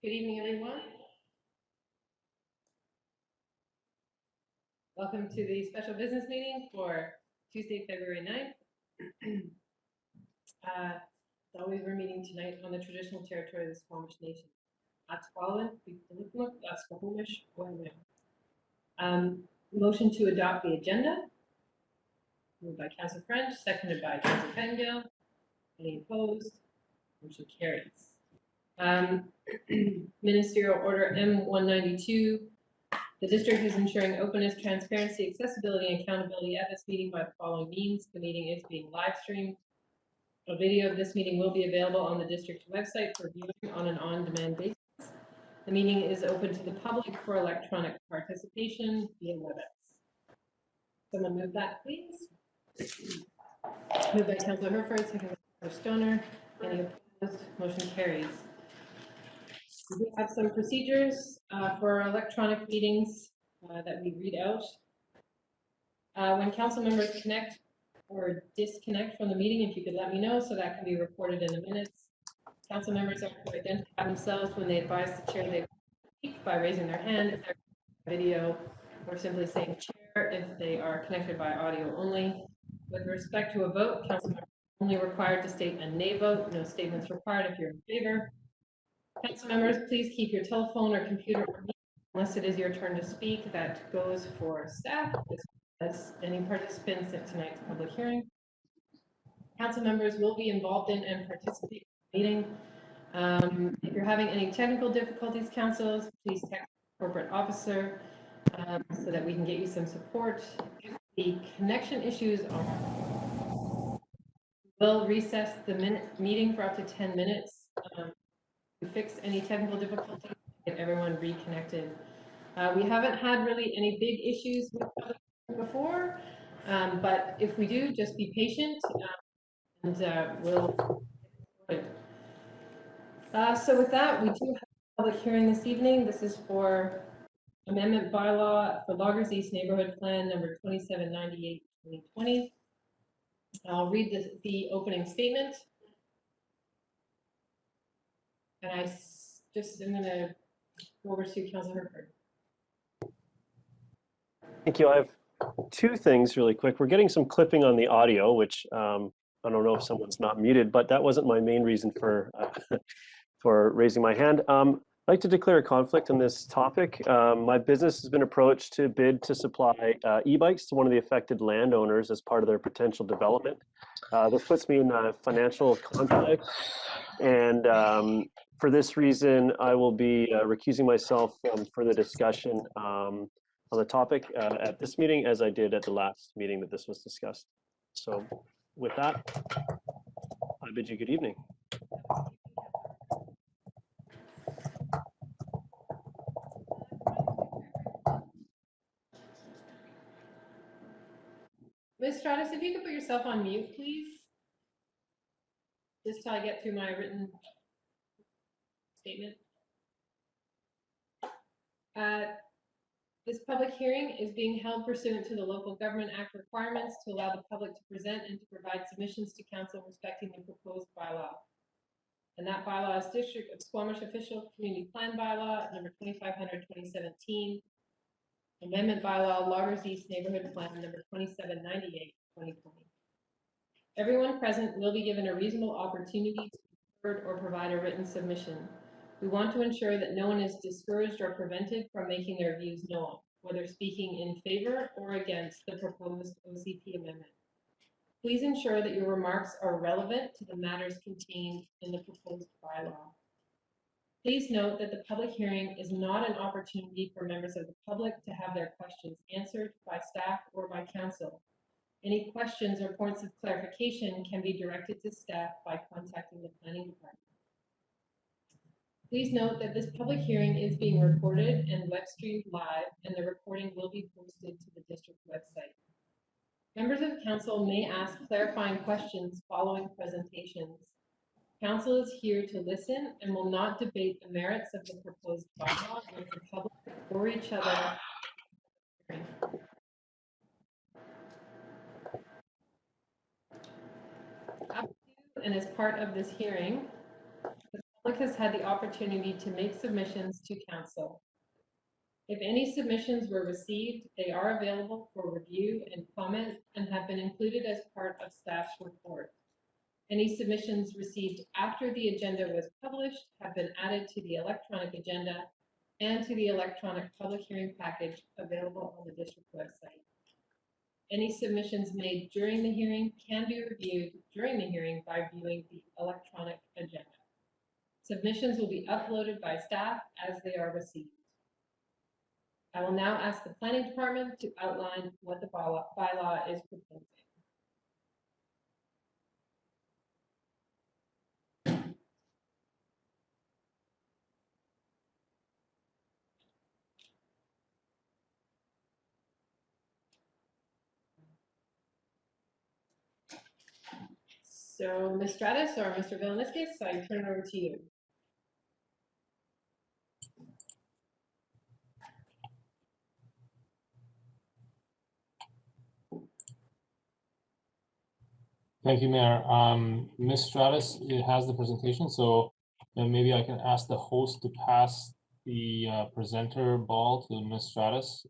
Good evening, everyone. Welcome to the special business meeting for Tuesday, February 9th. As always, we're meeting tonight on the traditional territory of the Squamish Nation. Squamish, motion to adopt the agenda. Moved by Councillor French, seconded by Councillor Pettengill. Any opposed? Motion carries. Ministerial Order M192. The district is ensuring openness, transparency, accessibility, and accountability at this meeting by the following means. The meeting is being live streamed. A video of this meeting will be available on the district website for viewing on an on-demand basis. The meeting is open to the public for electronic participation via WebEx. Someone move that, please. Moved by Councillor Herford, second by Councillor Stoner. Any opposed? Motion carries. We have some procedures for electronic meetings that we read out. When council members connect or disconnect from the meeting, if you could let me know so that can be recorded in the minutes. Council members are to identify themselves when they advise the chair they speak by raising their hand if they're video, or simply saying chair if they are connected by audio only. With respect to a vote, council members are only required to state a nay vote. No statements required if you're in favor. Council members, please keep your telephone or computer unless it is your turn to speak. That goes for staff as any participants at tonight's public hearing. Council members will be involved in and participate in the meeting. If you're having any technical difficulties, councils, please text the corporate officer so that we can get you some support. If the connection issues are, we'll recess the meeting for up to 10 minutes. To fix any technical difficulties, get everyone reconnected. We haven't had really any big issues with before, but if we do, just be patient and we'll get it. So with that, we do have a public hearing this evening. This is for amendment bylaw for Loggers East Neighborhood Plan number 2798-2020. I'll read the opening statement. And I'm going to go over to Councillor Herford. Thank you. I have two things really quick. We're getting some clipping on the audio, which I don't know if someone's not muted, but that wasn't my main reason for for raising my hand. I'd like to declare a conflict on this topic. My business has been approached to bid to supply e-bikes to one of the affected landowners as part of their potential development. This puts me in a financial conflict, and for this reason, I will be recusing myself from further discussion on the topic at this meeting, as I did at the last meeting that this was discussed. So with that, I bid you good evening. Ms. Stratus, if you could put yourself on mute, please. Just till I get through my written statement. This public hearing is being held pursuant to the Local Government Act requirements to allow the public to present and to provide submissions to council respecting the proposed bylaw. And that bylaw is District of Squamish Official Community Plan Bylaw number 2500-2017. Amendment Bylaw Loggers East Neighborhood Plan number 2798-2020. Everyone present will be given a reasonable opportunity to be heard or provide a written submission. We want to ensure that no one is discouraged or prevented from making their views known, whether speaking in favor or against the proposed OCP amendment. Please ensure that your remarks are relevant to the matters contained in the proposed bylaw. Please note that the public hearing is not an opportunity for members of the public to have their questions answered by staff or by council. Any questions or points of clarification can be directed to staff by contacting the planning department. Please note that this public hearing is being recorded and web streamed live, and the recording will be posted to the district website. Members of council may ask clarifying questions following presentations. Council is here to listen and will not debate the merits of the proposed bylaw with the public or each other. Up to and as part of this hearing, the public has had the opportunity to make submissions to council. If any submissions were received, they are available for review and comment and have been included as part of staff's report. Any submissions received after the agenda was published have been added to the electronic agenda and to the electronic public hearing package available on the district website. Any submissions made during the hearing can be reviewed during the hearing by viewing the electronic agenda. Submissions will be uploaded by staff as they are received. I will now ask the planning department to outline what the bylaw is proposing. So Ms. Stratus or Mr. Vilniskis, I turn it over to you. Thank you, Mayor. Ms. Stratus has the presentation, so maybe I can ask the host to pass the presenter ball to Ms. Stratus.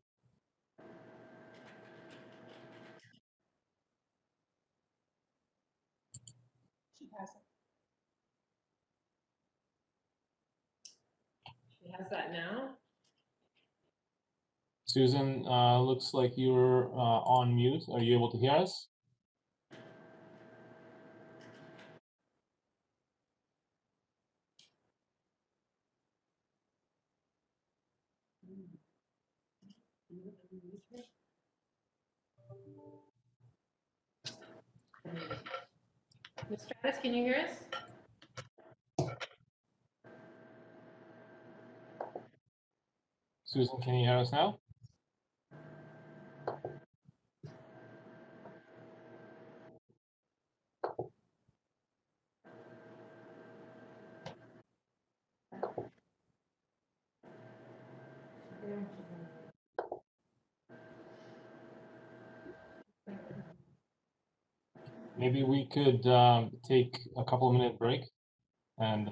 She has that now. Susan, looks like you're on mute. Are you able to hear us? Ms. Stratus, can you hear us? Susan, can you hear us now? Maybe we could take a couple of minute break and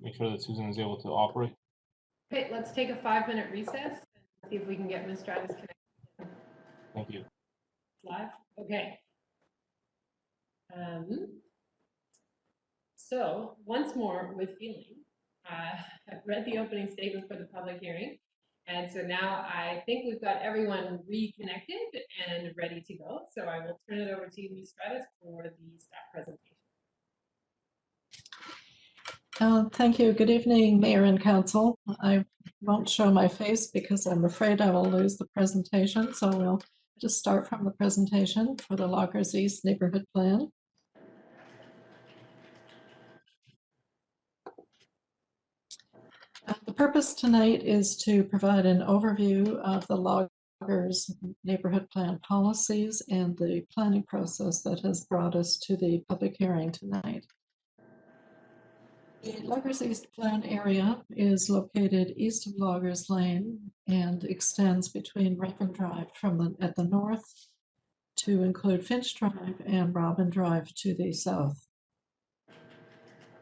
make sure that Susan is able to operate. Okay, let's take a 5-minute recess and see if we can get Ms. Stratus connected. Thank you. Live? Okay. So once more with feeling, I've read the opening statement for the public hearing. And so now I think we've got everyone reconnected and ready to go. So I will turn it over to you, Ms. Stratus, for the staff presentation. Thank you. Good evening, Mayor and Council. I won't show my face because I'm afraid I will lose the presentation. So we'll just start from the presentation for the Lockers East Neighborhood Plan. The purpose tonight is to provide an overview of the Lockers Neighborhood Plan policies and the planning process that has brought us to the public hearing tonight. The Loggers East Plan area is located east of Loggers Lane and extends between Raven Drive at the north to include Finch Drive and Robin Drive to the south.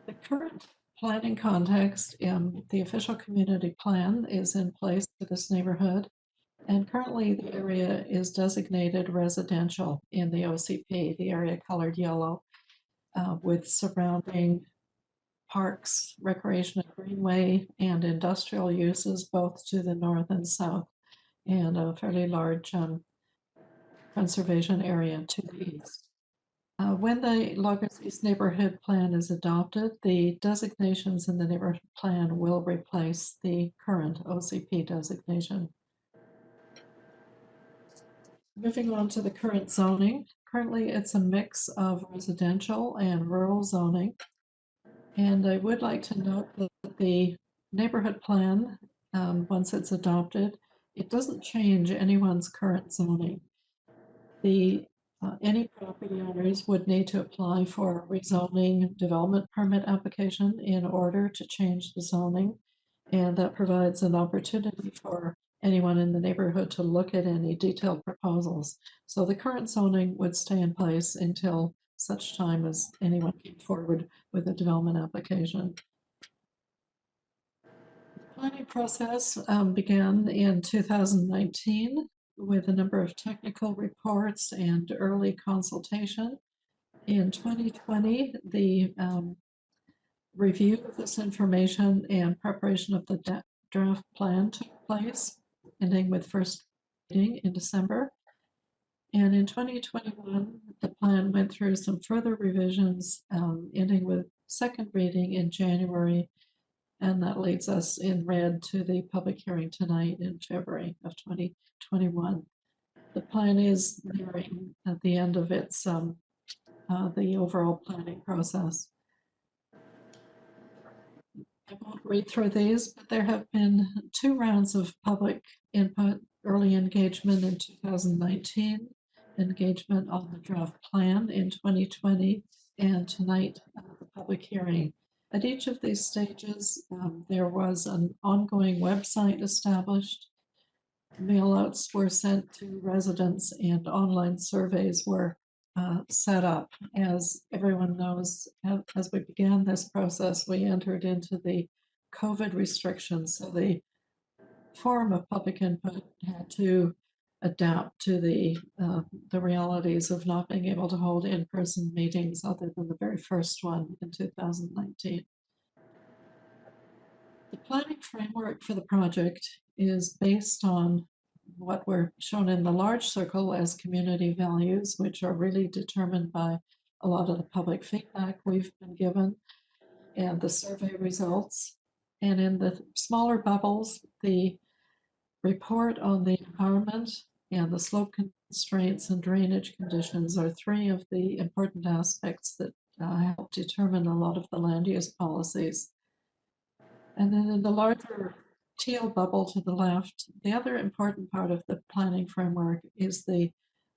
The current planning context in the official community plan is in place for this neighborhood, and currently the area is designated residential in the OCP, the area colored yellow, with surrounding parks, recreation and greenway, and industrial uses both to the north and south, and a fairly large conservation area to the east. When the Loggers East Neighborhood Plan is adopted, the designations in the neighborhood plan will replace the current OCP designation. Moving on to the current zoning. Currently, it's a mix of residential and rural zoning. And I would like to note that the neighborhood plan, once it's adopted, it doesn't change anyone's current zoning. Any property owners would need to apply for a rezoning development permit application in order to change the zoning. And that provides an opportunity for anyone in the neighborhood to look at any detailed proposals. So the current zoning would stay in place until such time as anyone came forward with a development application. planning process began in 2019 with a number of technical reports and early consultation. In 2020, the review of this information and preparation of the draft plan took place, ending with first reading in December. And in 2021, the plan went through some further revisions, ending with second reading in January. And that leads us in red to the public hearing tonight in February of 2021. The plan is nearing at the end of its the overall planning process. I won't read through these, but there have been 2 rounds of public input, early engagement in 2019, engagement on the draft plan in 2020, and tonight, the public hearing. At each of these stages, there was an ongoing website established. Mailouts were sent to residents and online surveys were set up. As everyone knows, as we began this process, we entered into the COVID restrictions. So the form of public input had to adapt to the realities of not being able to hold in-person meetings other than the very first one in 2019. The planning framework for the project is based on what were shown in the large circle as community values, which are really determined by a lot of the public feedback we've been given and the survey results. And in the smaller bubbles, the report on the environment and the slope constraints and drainage conditions are 3 of the important aspects that help determine a lot of the land use policies. And then in the larger teal bubble to the left, the other important part of the planning framework is the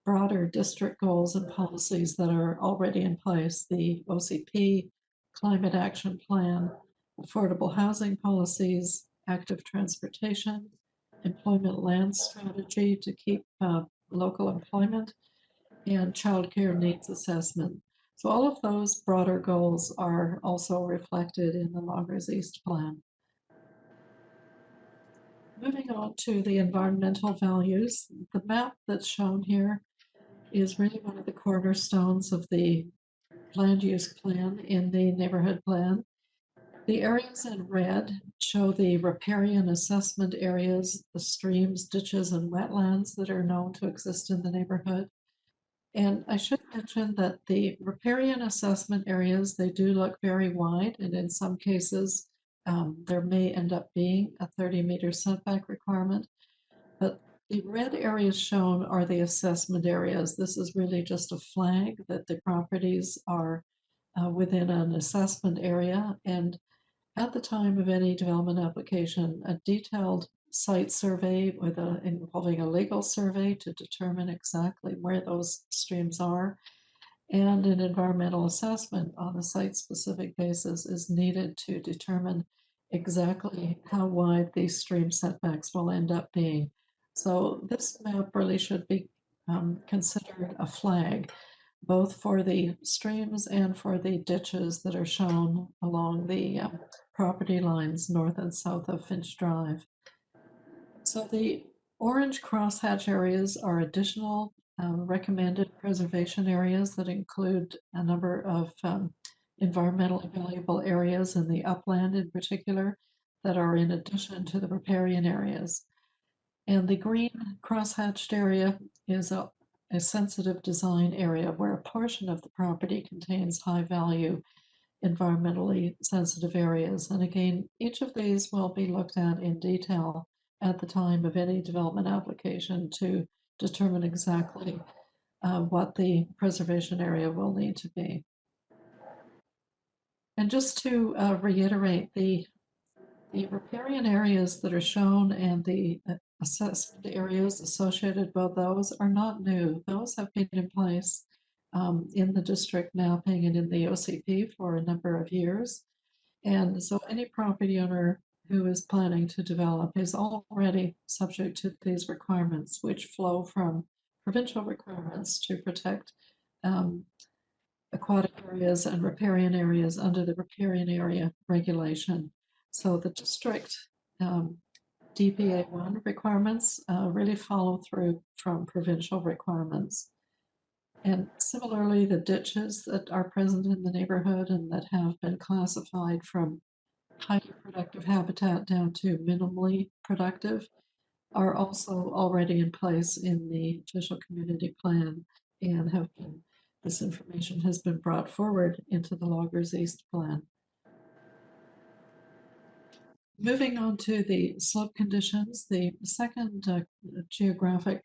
broader district goals and policies that are already in place, the OCP, climate action plan, affordable housing policies, active transportation, employment land strategy to keep local employment, and childcare needs assessment. So all of those broader goals are also reflected in the Loggers East plan. Moving on to the environmental values, the map that's shown here is really one of the cornerstones of the land use plan in the neighborhood plan. The areas in red show the riparian assessment areas, the streams, ditches, and wetlands that are known to exist in the neighborhood. And I should mention that the riparian assessment areas, they do look very wide, and in some cases, there may end up being a 30-meter setback requirement, but the red areas shown are the assessment areas. This is really just a flag that the properties are within an assessment area, and at the time of any development application, a detailed site survey involving a legal survey to determine exactly where those streams are, and an environmental assessment on a site-specific basis is needed to determine exactly how wide these stream setbacks will end up being. So this map really should be considered a flag, both for the streams and for the ditches that are shown along the property lines north and south of Finch Drive. So the orange crosshatch areas are additional recommended preservation areas that include a number of environmentally valuable areas in the upland in particular that are in addition to the riparian areas. And the green crosshatched area is a sensitive design area where a portion of the property contains high value environmentally sensitive areas. And again, each of these will be looked at in detail at the time of any development application to determine exactly what the preservation area will need to be. And just to reiterate, the riparian areas that are shown and the assessment areas associated with those are not new. Those have been in place in the district mapping and in the OCP for a number of years. And so any property owner who is planning to develop is already subject to these requirements, which flow from provincial requirements to protect aquatic areas and riparian areas under the riparian area regulation. So the district DPA1 requirements really follow through from provincial requirements. And similarly, the ditches that are present in the neighborhood and that have been classified from highly productive habitat down to minimally productive are also already in place in the official community plan and this information has been brought forward into the Loggers East plan. Moving on to the slope conditions, the second geographic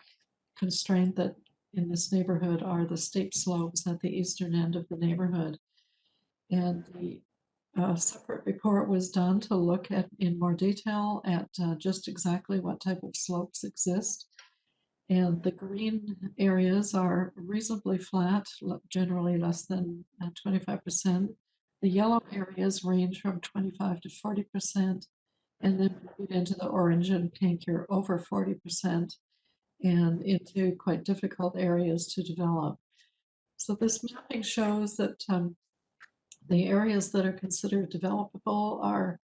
constraint that in this neighborhood are the steep slopes at the eastern end of the neighborhood. And the separate report was done to look at in more detail at just exactly what type of slopes exist. And the green areas are reasonably flat, generally less than 25%. The yellow areas range from 25 to 40%. And then we get into the orange and pink, you're over 40% and into quite difficult areas to develop. So this mapping shows that the areas that are considered developable are,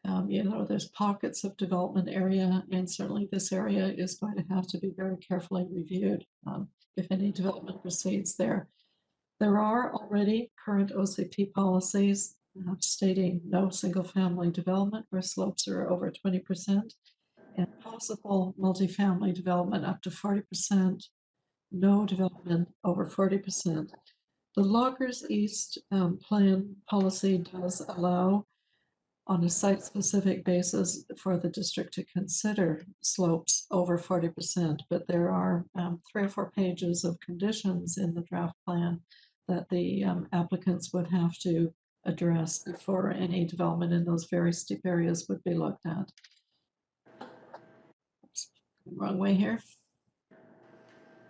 there's pockets of development area, and certainly this area is going to have to be very carefully reviewed if any development proceeds there. There are already current OCP policies stating no single-family development where slopes are over 20%, and possible multifamily development up to 40%, no development over 40%. The Loggers East plan policy does allow on a site-specific basis for the district to consider slopes over 40%, but there are 3 or 4 pages of conditions in the draft plan that the applicants would have to address before any development in those very steep areas would be looked at. Oops, wrong way here.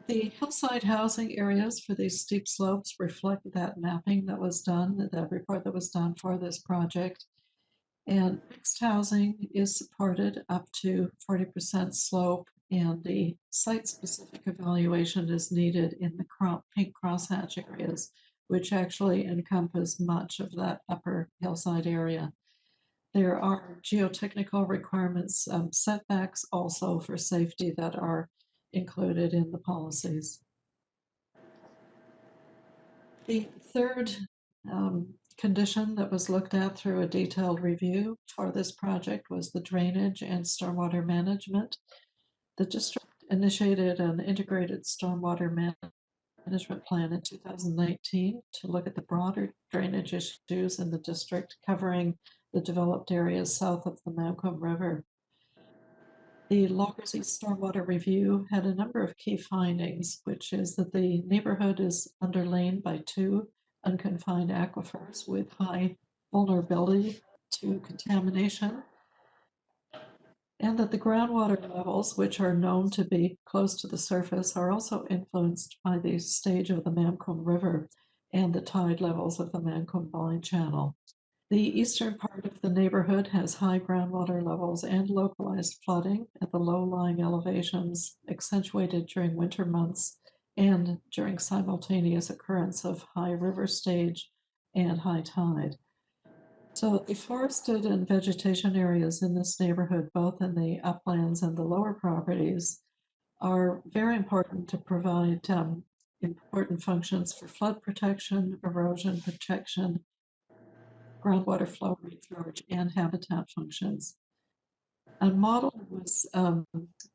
The hillside housing areas for these steep slopes reflect that mapping that was done, that report that was done for this project. And mixed housing is supported up to 40% slope, and the site-specific evaluation is needed in the pink crosshatch areas, which actually encompass much of that upper hillside area. There are geotechnical requirements, setbacks also for safety that are included in the policies. The third condition that was looked at through a detailed review for this project was the drainage and stormwater management. The district initiated an integrated stormwater management plan in 2019 to look at the broader drainage issues in the district, covering the developed areas south of the Malcolm River. The Loggers East Stormwater Review had a number of key findings, which is that the neighborhood is underlain by 2 unconfined aquifers with high vulnerability to contamination, and that the groundwater levels, which are known to be close to the surface, are also influenced by the stage of the Malcolm River and the tide levels of the Malcolm Valley Channel. The eastern part of the neighborhood has high groundwater levels and localized flooding at the low-lying elevations, accentuated during winter months and during simultaneous occurrence of high river stage and high tide. So the forested and vegetation areas in this neighborhood, both in the uplands and the lower properties, are very important to provide important functions for flood protection, erosion protection, groundwater flow recharge, and habitat functions. A model was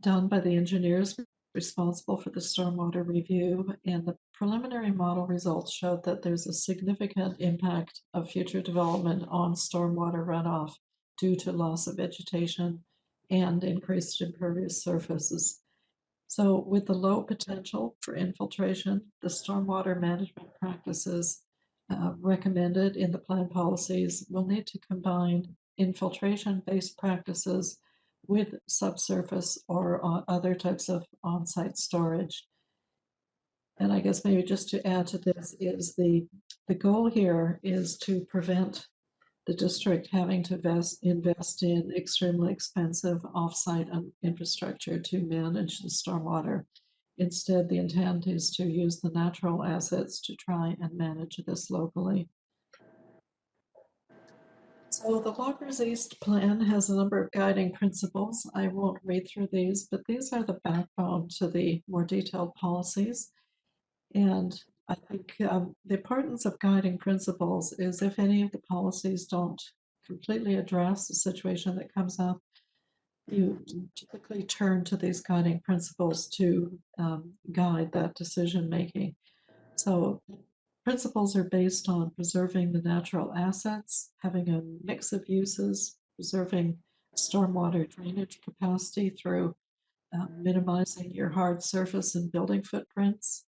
done by the engineers responsible for the stormwater review, and the preliminary model results showed that there's a significant impact of future development on stormwater runoff due to loss of vegetation and increased impervious surfaces. So with the low potential for infiltration, the stormwater management practices recommended in the plan policies will need to combine infiltration-based practices with subsurface or other types of on-site storage. And I guess maybe just to add to this is the goal here is to prevent the district having to invest in extremely expensive off-site infrastructure to manage the stormwater. Instead, the intent is to use the natural assets to try and manage this locally. So the Loggers East plan has a number of guiding principles. I won't read through these, but these are the backbone to the more detailed policies. And I think the importance of guiding principles is if any of the policies don't completely address the situation that comes up, you typically turn to these guiding principles to guide that decision making. So principles are based on preserving the natural assets, having a mix of uses, preserving stormwater drainage capacity through minimizing your hard surface and building footprints,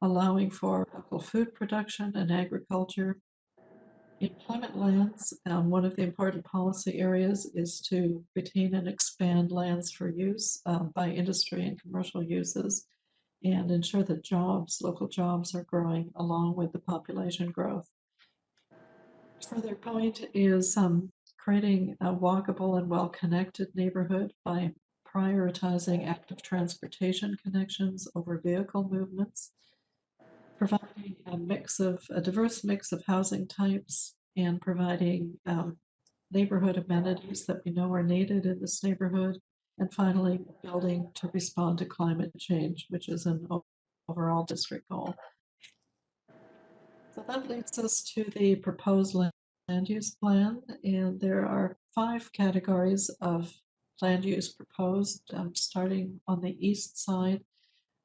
allowing for local food production and agriculture. Employment lands, one of the important policy areas is to retain and expand lands for use by industry and commercial uses and ensure that local jobs are growing along with the population growth. Further point is creating a walkable and well-connected neighborhood by prioritizing active transportation connections over vehicle movements, providing a diverse mix of housing types and providing neighborhood amenities that we know are needed in this neighborhood. And finally, building to respond to climate change, which is an overall district goal. So that leads us to the proposed land use plan, and there are 5 categories of land use proposed, starting on the east side.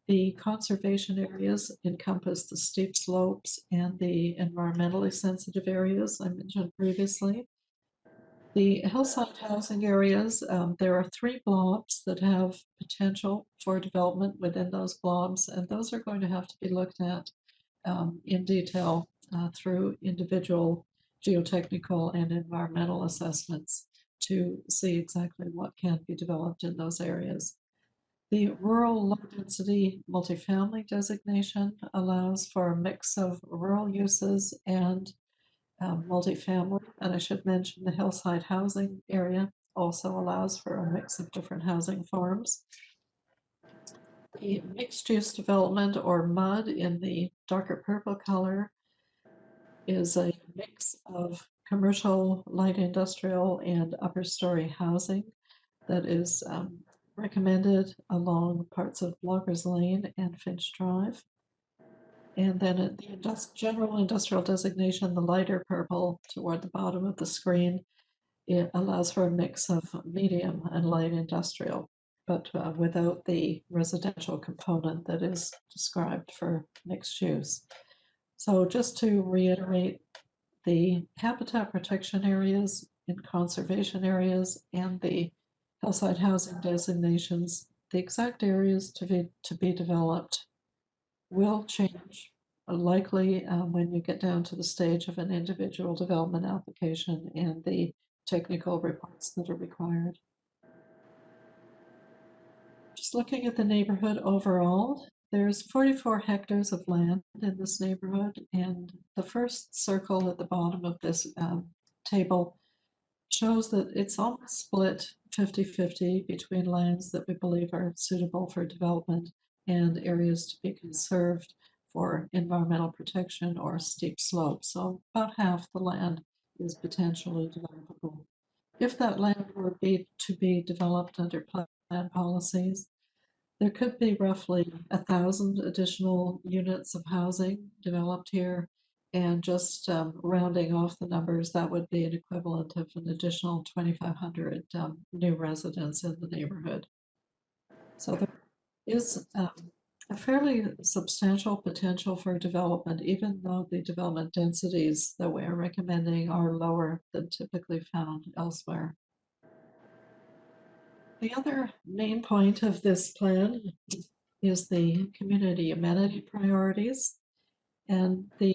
The conservation areas encompass the steep slopes and the environmentally sensitive areas I mentioned previously. The hillside housing areas, there are 3 blobs that have potential for development within those blobs, and those are going to have to be looked at in detail through individual geotechnical and environmental assessments to see exactly what can be developed in those areas. The rural low-density multifamily designation allows for a mix of rural uses and multifamily, and I should mention the hillside housing area also allows for a mix of different housing forms. The mixed-use development, or MUD in the darker purple color, is a mix of commercial, light industrial, and upper story housing that is recommended along parts of Loggers Lane and Finch Drive. And then at the general industrial designation, the lighter purple toward the bottom of the screen, it allows for a mix of medium and light industrial, but without the residential component that is described for mixed use. So just to reiterate, the habitat protection areas and conservation areas and the hillside housing designations, the exact areas to be developed will change, likely when you get down to the stage of an individual development application and the technical reports that are required. Just looking at the neighborhood overall, there's 44 hectares of land in this neighborhood, and the first circle at the bottom of this table shows that it's almost split 50-50 between lands that we believe are suitable for development and areas to be conserved for environmental protection or steep slopes. So about half the land is potentially developable. If that land were to be developed under plan policies, there could be roughly 1,000 additional units of housing developed here. And just rounding off the numbers, that would be an equivalent of an additional 2,500 new residents in the neighborhood. So there is a fairly substantial potential for development, even though the development densities that we are recommending are lower than typically found elsewhere. The other main point of this plan is the community amenity priorities, and the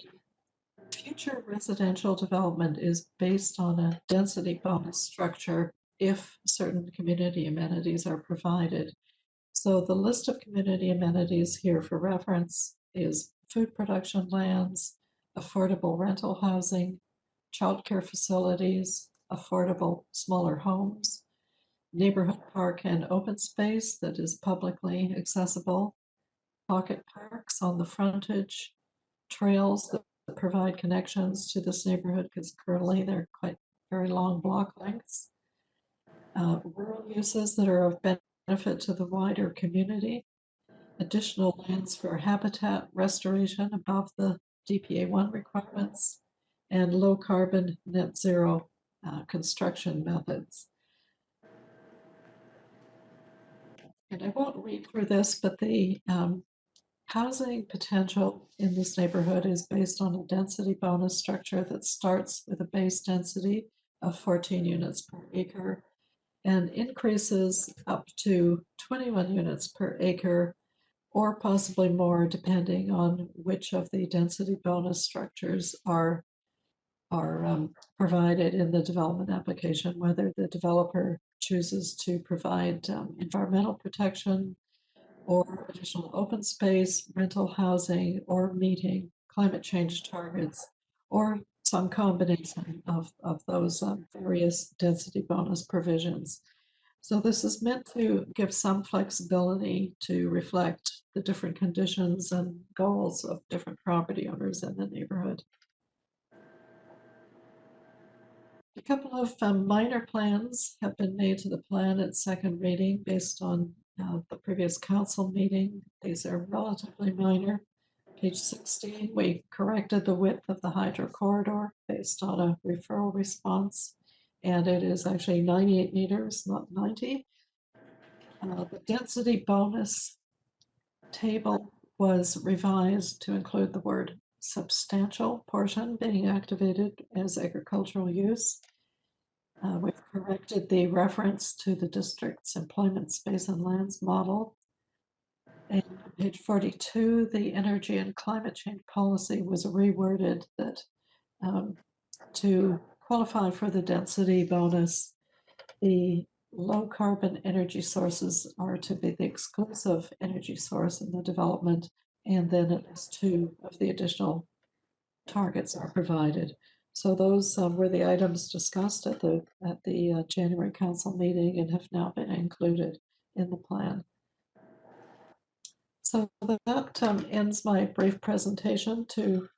future residential development is based on a density bonus structure if certain community amenities are provided. So the list of community amenities here for reference is food production lands, affordable rental housing, childcare facilities, affordable smaller homes, neighborhood park and open space that is publicly accessible, pocket parks on the frontage, trails that provide connections to this neighborhood because currently they're quite very long block lengths. Rural uses that are of benefit to the wider community. Additional lands for habitat restoration above the DPA1 requirements, and low carbon net zero construction methods. And I won't read through this, but the housing potential in this neighborhood is based on a density bonus structure that starts with a base density of 14 units per acre and increases up to 21 units per acre, or possibly more, depending on which of the density bonus structures are provided in the development application, whether the developer chooses to provide environmental protection or additional open space, rental housing, or meeting climate change targets, or some combination of those various density bonus provisions. So this is meant to give some flexibility to reflect the different conditions and goals of different property owners in the neighborhood. A couple of minor plans have been made to the plan at second reading based on the previous council meeting. These are relatively minor. Page 16, we corrected the width of the hydro corridor based on a referral response, and it is actually 98 meters, not 90. The density bonus table was revised to include the word substantial portion being activated as agricultural use. We've corrected the reference to the district's employment space and lands model. And on page 42, the energy and climate change policy was reworded that to qualify for the density bonus, the low carbon energy sources are to be the exclusive energy source in the development, and then at least 2 of the additional targets are provided. So those were the items discussed at the January council meeting and have now been included in the plan. So that ends my brief presentation to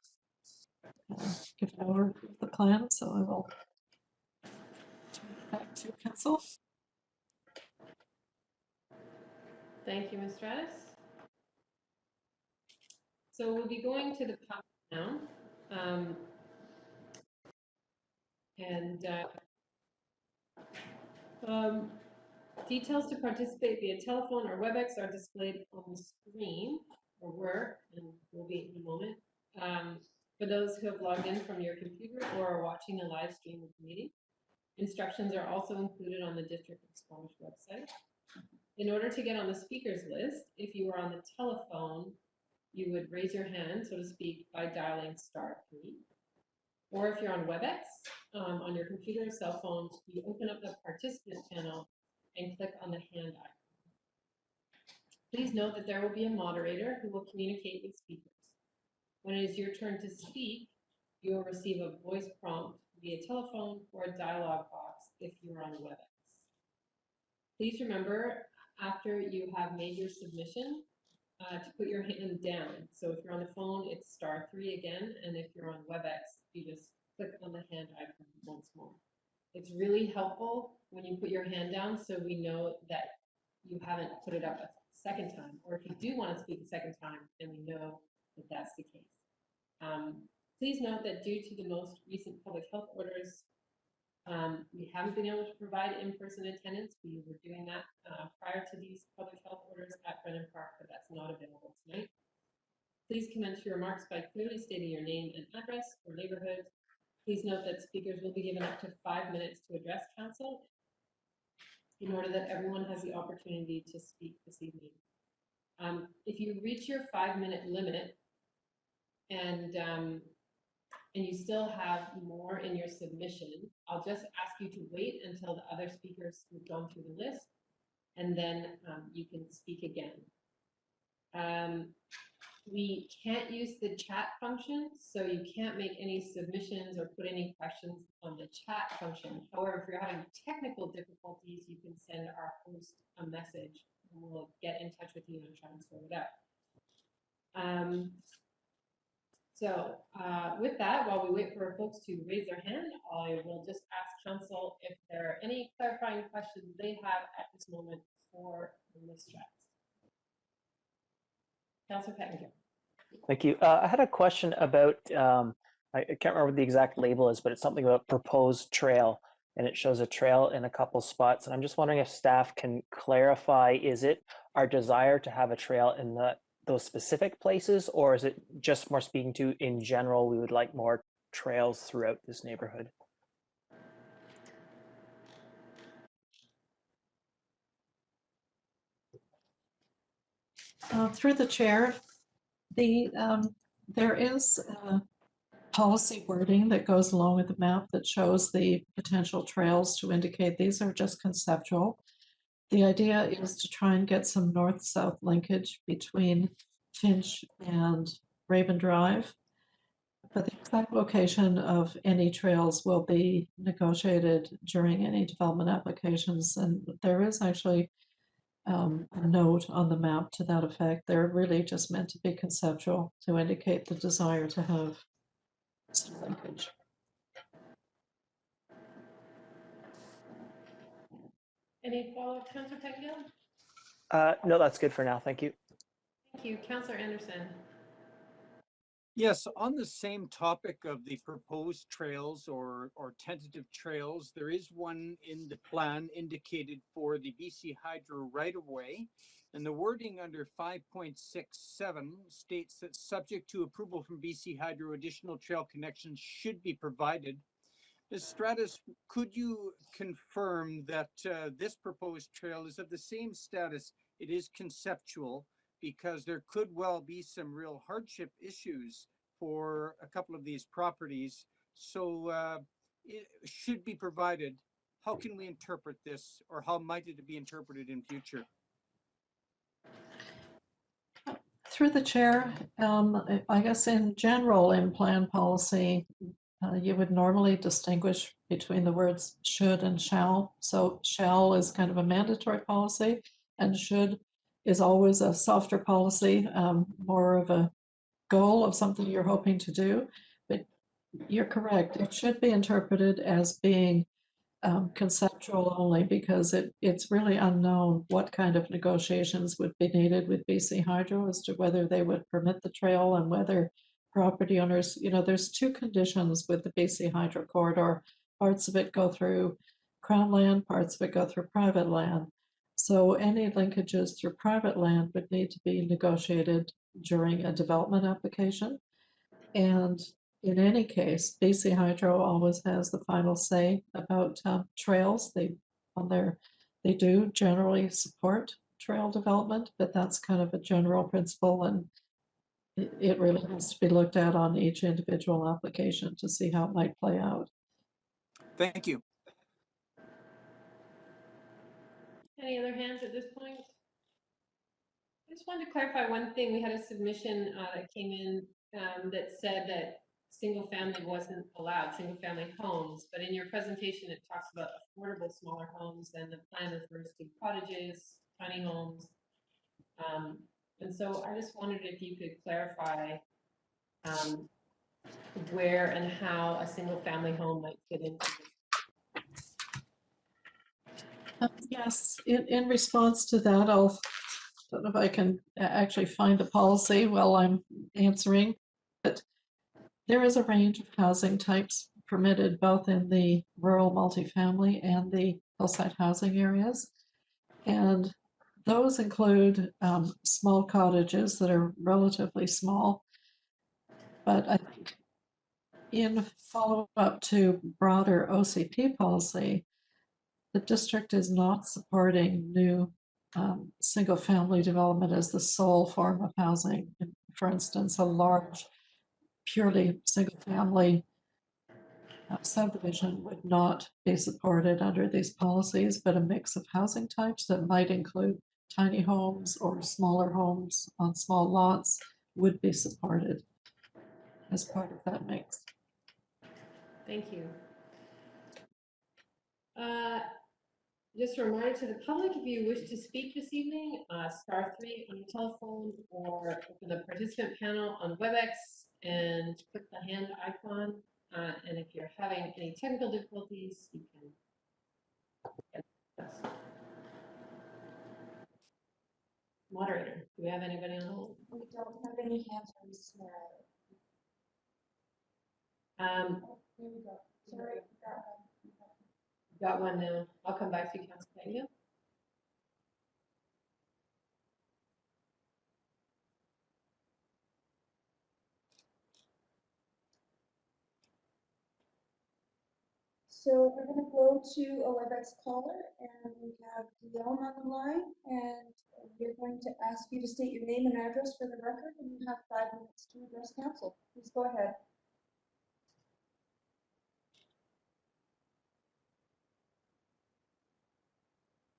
give an overview of the plan. So I will turn it back to council. Thank you, Ms. Stratus. So we'll be going to the PowerPoint now. Details to participate via telephone or WebEx are displayed on the screen, or were, and will be in a moment. For those who have logged in from your computer or are watching a live stream of the meeting, instructions are also included on the District of Squamish website. In order to get on the speakers list, if you are on the telephone, you would raise your hand, so to speak, by dialing *3. Or if you're on WebEx, on your computer or cell phone, you open up the participant panel and click on the hand icon. Please note that there will be a moderator who will communicate with speakers. When it is your turn to speak, you will receive a voice prompt via telephone or a dialog box if you're on WebEx. Please remember, after you have made your submission, to put your hand down. So if you're on the phone, it's *3 again, and if you're on WebEx, you just click on the hand icon once more. It's really helpful when you put your hand down so we know that you haven't put it up a second time, or if you do want to speak a second time, then we know that that's the case. Please note that due to the most recent public health orders, we haven't been able to provide in-person attendance. We were doing that prior to these public health orders at Brennan Park, but that's not available tonight. Please commence your remarks by clearly stating your name and address or neighborhood. Please note that speakers will be given up to 5 minutes to address council in order that everyone has the opportunity to speak this evening. If you reach your 5-minute limit and you still have more in your submission, I'll just ask you to wait until the other speakers have gone through the list, and then you can speak again. We can't use the chat function, so you can't make any submissions or put any questions on the chat function. However, if you're having technical difficulties, you can send our host a message, and we'll get in touch with you and try and sort it out. So with that, while we wait for folks to raise their hand, I will just ask council if there are any clarifying questions they have at this moment for Ms. Stratus. Councilor Pettinger. Thank you. I had a question about, I can't remember what the exact label is, but it's something about proposed trail, and it shows a trail in a couple spots. And I'm just wondering if staff can clarify, is it our desire to have a trail in those specific places, or is it just more speaking to, in general, we would like more trails throughout this neighborhood? Through the chair, there is policy wording that goes along with the map that shows the potential trails to indicate these are just conceptual. The idea is to try and get some north-south linkage between Finch and Raven Drive. But the exact location of any trails will be negotiated during any development applications. And there is actually a note on the map to that effect. They're really just meant to be conceptual to indicate the desire to have some linkage. Any follow-up, Councilor Pettinger? No, that's good for now. Thank you. Thank you. Councilor Anderson. Yes, on the same topic of the proposed trails or tentative trails, there is one in the plan indicated for the BC Hydro right-of-way. And the wording under 5.67 states that subject to approval from BC Hydro, additional trail connections should be provided. Ms. Stratus, could you confirm that this proposed trail is of the same status? It is conceptual, because there could well be some real hardship issues for a couple of these properties. So it should be provided. How can we interpret this, or how might it be interpreted in future? Through the chair, I guess in general in plan policy, you would normally distinguish between the words should and shall. So shall is kind of a mandatory policy, and should is always a softer policy, more of a goal of something you're hoping to do. But you're correct, it should be interpreted as being conceptual only, because it's really unknown what kind of negotiations would be needed with BC Hydro as to whether they would permit the trail and whether property owners, there's two conditions with the BC Hydro corridor. Parts of it go through Crown land, parts of it go through private land. So any linkages through private land would need to be negotiated during a development application. And in any case, BC Hydro always has the final say about trails. They do generally support trail development, but that's kind of a general principle, and it really has to be looked at on each individual application to see how it might play out. Thank you. Any other hands at this point? I just wanted to clarify one thing. We had a submission that came in that said that single family wasn't allowed, single family homes, but in your presentation it talks about affordable smaller homes, and the plan refers to cottages, tiny homes. And so I just wondered if you could clarify where and how a single family home might fit into this. Yes, in response to that, I'll don't know if I can actually find the policy while I'm answering, but there is a range of housing types permitted both in the rural multifamily and the hillside housing areas. And those include small cottages that are relatively small. But I think in follow-up to broader OCP policy, the district is not supporting new single-family development as the sole form of housing. For instance, a large, purely single-family subdivision would not be supported under these policies, but a mix of housing types that might include tiny homes or smaller homes on small lots would be supported as part of that mix. Thank you. Just a reminder to the public, if you wish to speak this evening, *3 on your telephone, or open the participant panel on WebEx and click the hand icon. And if you're having any technical difficulties, you can get us. Moderator, do we have anybody on hold? We don't have any hands raised. Um, Here we go. Sorry, got one now. I'll come back to you, Council. Thank you. So we're going to go to a WebEx caller, and we have Guillaume on the line, and we're going to ask you to state your name and address for the record, and you have 5 minutes to address council. Please go ahead.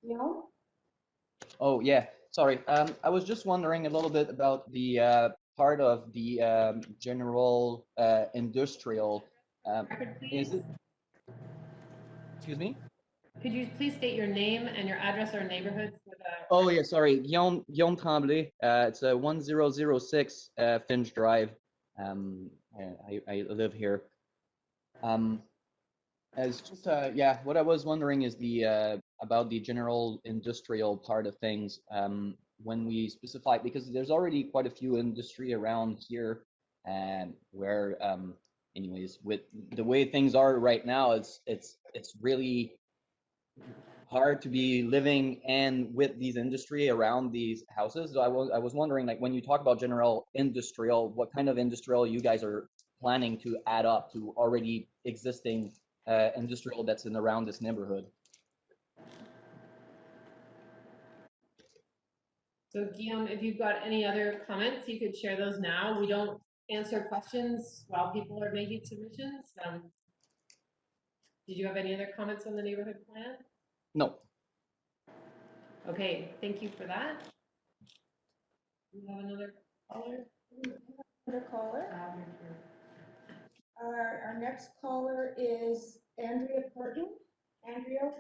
Guillaume? Oh, yeah, sorry. I was just wondering a little bit about the part of the general industrial. Record, Is please. it? Excuse me? Could you please state your name and your address or neighborhood for the? Oh, yeah, sorry. Guillaume Tremblay. It's a 1006 Finch Drive. I live here. As just yeah, what I was wondering is the about the general industrial part of things. When we specify, because there's already quite a few industry around here, and where anyways, with the way things are right now, it's really hard to be living and with these industry around these houses. So I was wondering, like, when you talk about general industrial, what kind of industrial you guys are planning to add up to already existing industrial that's in around this neighborhood? So Guillaume, if you've got any other comments, you could share those now. We don't answer questions while people are making submissions. Did you have any other comments on the neighborhood plan? No. Okay, thank you for that. We have another caller. Another caller. Our next caller is Andrea Purton. Andrea,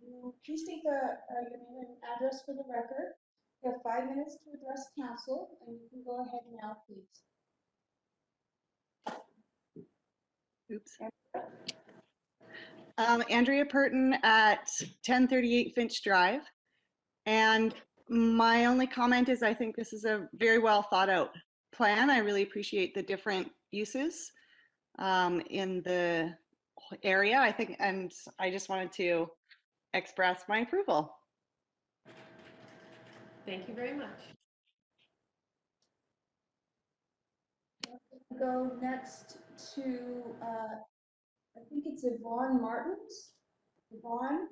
you please state your name and address for the record. You have 5 minutes to address council, and you can go ahead now, please. Oops. Andrea Purton at 1038 Finch Drive. And my only comment is I think this is a very well thought out plan. I really appreciate the different uses in the area, I think, and I just wanted to express my approval. Thank you very much. Go next to, I think it's Yvonne Martins. Yvonne,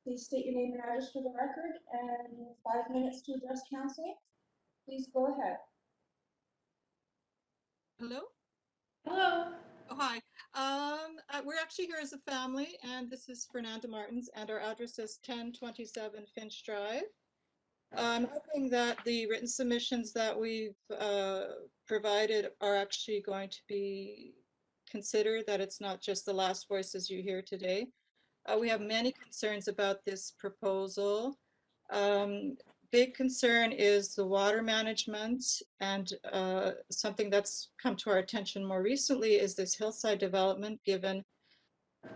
please state your name and address for the record, and you have 5 minutes to address council. Please go ahead. Hello? Hello. Oh, hi. We're actually here as a family, and this is Fernanda Martins, and our address is 1027 Finch Drive. I'm hoping that the written submissions that we've provided are actually going to be considered, that it's not just the last voices you hear today. We have many concerns about this proposal. Big concern is the water management, and something that's come to our attention more recently is this hillside development, given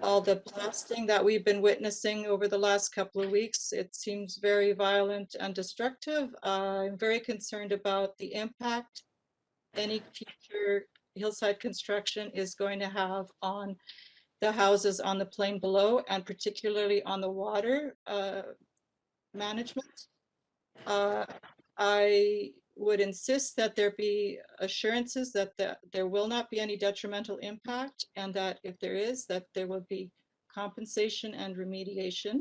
all the blasting that we've been witnessing over the last couple of weeks. It seems very violent and destructive. I'm very concerned about the impact any future hillside construction is going to have on the houses on the plain below, and particularly on the water management. I would insist that there be assurances that there will not be any detrimental impact, and that if there is, that there will be compensation and remediation.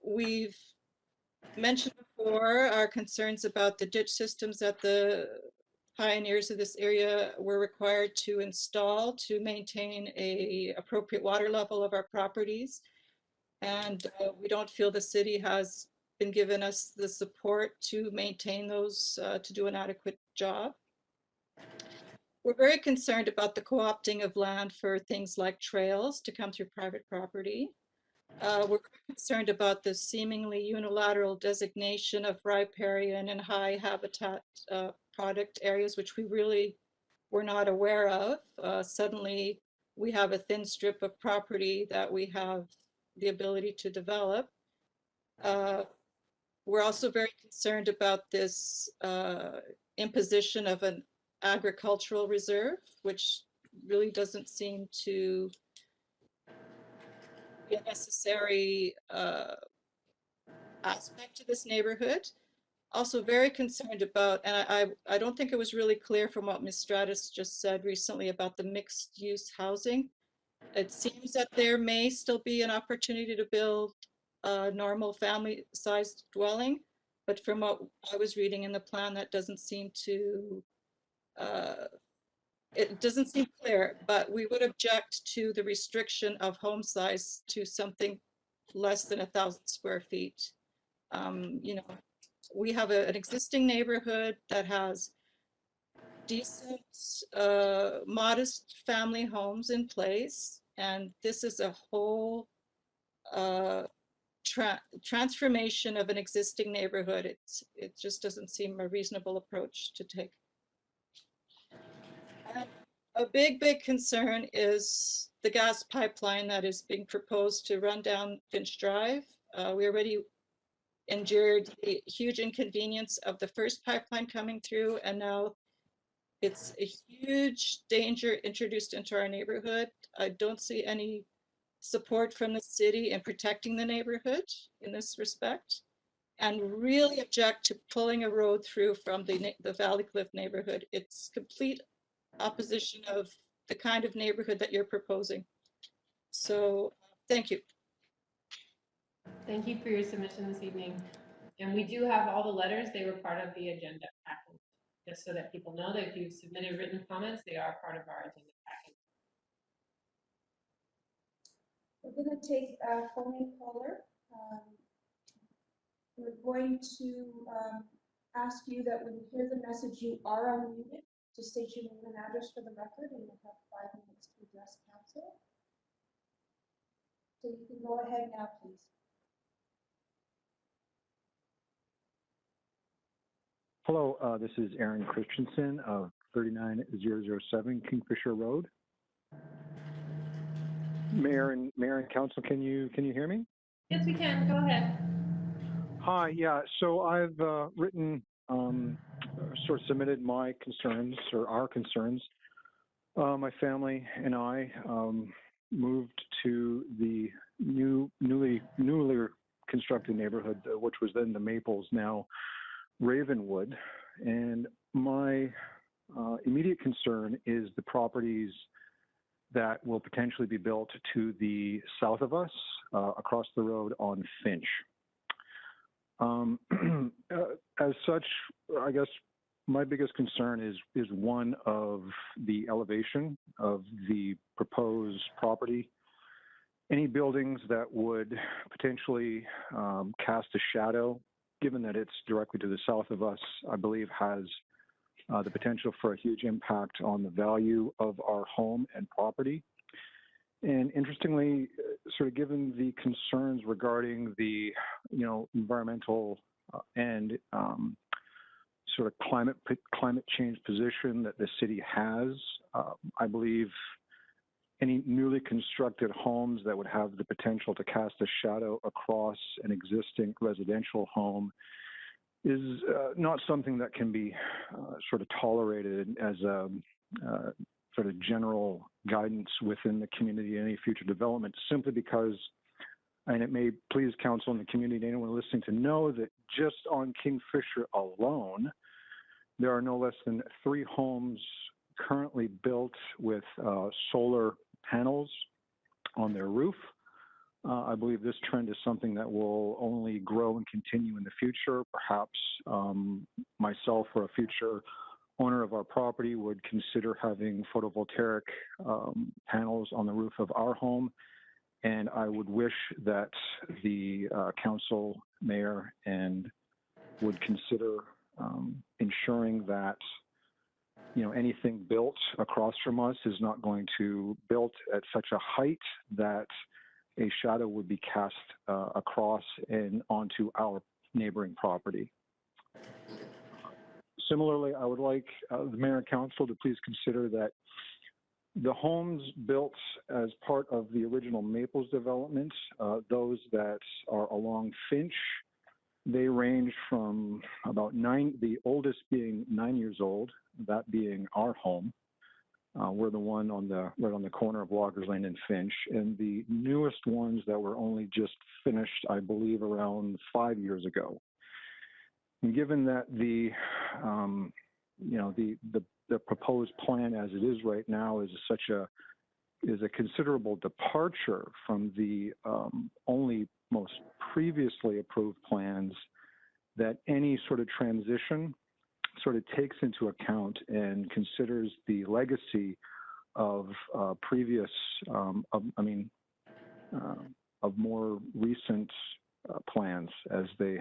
We've mentioned before our concerns about the ditch systems that the pioneers of this area were required to install to maintain an appropriate water level of our properties. And we don't feel the city has been given us the support to maintain those, to do an adequate job. We're very concerned about the co-opting of land for things like trails to come through private property. We're concerned about the seemingly unilateral designation of riparian and high habitat product areas, which we really were not aware of. Suddenly, we have a thin strip of property that we have the ability to develop. We're also very concerned about this imposition of an agricultural reserve, which really doesn't seem to be a necessary aspect to this neighborhood. Also very concerned about, and I don't think it was really clear from what Ms. Stratus just said recently about the mixed use housing. It seems that there may still be an opportunity to build a normal family sized dwelling, but from what I was reading in the plan, that doesn't seem to, it doesn't seem clear, but we would object to the restriction of home size to something less than 1,000 square feet. You know, we have an existing neighborhood that has decent, modest family homes in place, and this is a whole transformation of an existing neighborhood. It just doesn't seem a reasonable approach to take. And a big concern is the gas pipeline that is being proposed to run down Finch Drive. We already endured the huge inconvenience of the first pipeline coming through, and now it's a huge danger introduced into our neighborhood. I don't see any support from the city in protecting the neighborhood in this respect, and really object to pulling a road through from the Valley Cliff neighborhood. It's complete opposition of the kind of neighborhood that you're proposing. So thank you. Thank you for your submission this evening. And we do have all the letters. They were part of the agenda package. Just so that people know that if you've submitted written comments, they are part of our agenda package. We're going to take a phone caller. We're going to ask you that when you hear the message, you are unmuted to state your name and address for the record, and you'll have 5 minutes to address council. So you can go ahead now, please. Hello, this is Aaron Christensen of 39007 Kingfisher Road. Mayor and Council, can you hear me? Yes, we can. Go ahead. Hi. Yeah. So I've written, sort of submitted my concerns or our concerns. My family and I moved to the newly constructed neighborhood, which was then the Maples, now Ravenwood, and my immediate concern is the properties that will potentially be built to the south of us, across the road on Finch. As such, I guess my biggest concern is one of the elevation of the proposed property. Any buildings that would potentially cast a shadow, given that it's directly to the south of us, I believe has the potential for a huge impact on the value of our home and property. And interestingly, sort of given the concerns regarding the, environmental and sort of climate change position that the city has, I believe any newly constructed homes that would have the potential to cast a shadow across an existing residential home is not something that can be sort of tolerated as a sort of general guidance within the community in any future development, simply because, and it may please council and the community, anyone listening, to know that just on Kingfisher alone, there are no less than 3 homes currently built with solar panels on their roof. I believe this trend is something that will only grow and continue in the future. Perhaps myself or a future owner of our property would consider having photovoltaic panels on the roof of our home. And I would wish that the council, mayor, and would consider ensuring that anything built across from us is not going to built at such a height that a shadow would be cast across and onto our neighboring property. Similarly, I would like the mayor and council to please consider that the homes built as part of the original Maples development, those that are along Finch, they range from about 9, the oldest being 9 years old, that being our home. We're the one on the right on the corner of Loggers Lane and Finch, and the newest ones that were only just finished, I believe, around 5 years ago. And given that the proposed plan as it is right now is a considerable departure from the only most previously approved plans, that any sort of transition sort of takes into account and considers the legacy of previous, of more recent plans as they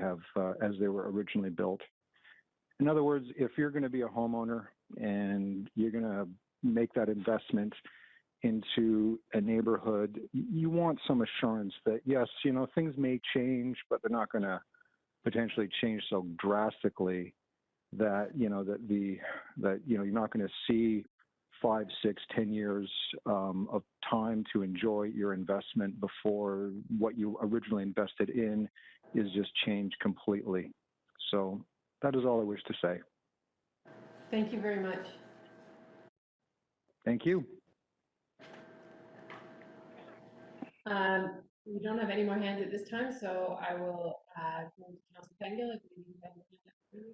were originally built. In other words, if you're going to be a homeowner and you're going to make that investment into a neighborhood, you want some assurance that yes, things may change, but they're not going to potentially change so drastically that you're not going to see 5, 6, 10 years of time to enjoy your investment before what you originally invested in is just changed completely. So that is all I wish to say. Thank you very much. Thank you. We don't have any more hands at this time, so I will go to Council Pengel if you have any.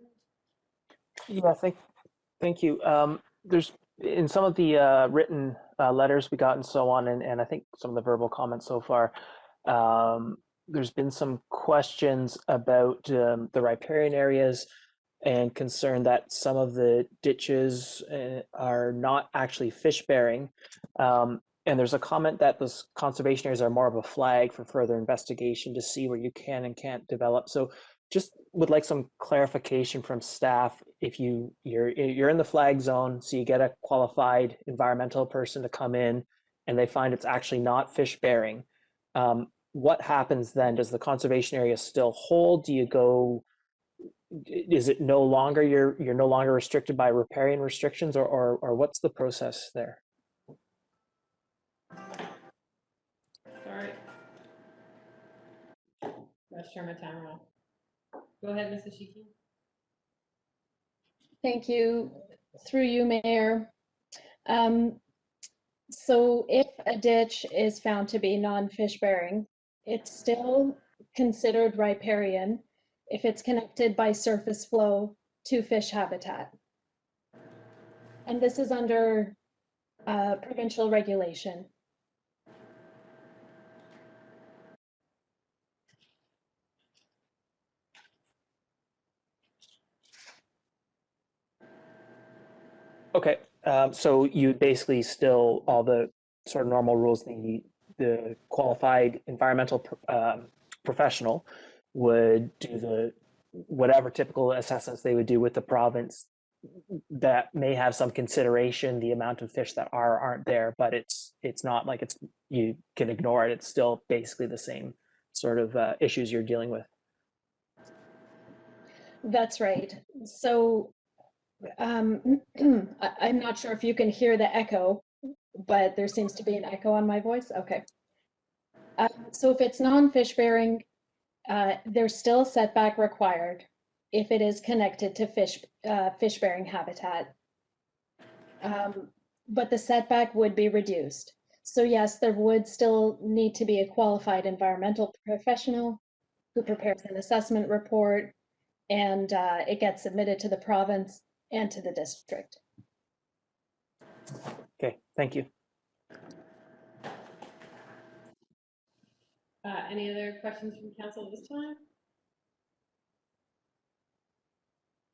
Yeah, thank you. There's in some of the written letters we got and so on, and I think some of the verbal comments so far, there's been some questions about the riparian areas and concern that some of the ditches are not actually fish bearing. And there's a comment that those conservation areas are more of a flag for further investigation to see where you can and can't develop. So just would like some clarification from staff. If you're in the flag zone, so you get a qualified environmental person to come in and they find it's actually not fish bearing, what happens then? Does the conservation area still hold? Do you go, is it no longer, you're no longer restricted by riparian restrictions, or what's the process there? Sorry. Let's turn my timer off. Go ahead, Mrs. Sheehy. Thank you. Through you, Mayor. So if a ditch is found to be non-fish bearing, it's still considered riparian if it's connected by surface flow to fish habitat. And this is under provincial regulation. Okay, so you basically still, all the sort of normal rules, the qualified environmental professional would do the whatever typical assessments they would do with the province that may have some consideration, the amount of fish that aren't there, but it's not like you can ignore it. It's still basically the same sort of issues you're dealing with. That's right. So I'm not sure if you can hear the echo, but there seems to be an echo on my voice. Okay. So if it's non-fish bearing, there's still setback required if it is connected to fish bearing habitat. But the setback would be reduced. So yes, there would still need to be a qualified environmental professional who prepares an assessment report, and it gets submitted to the province and to the district. Okay, thank you. Any other questions from council this time?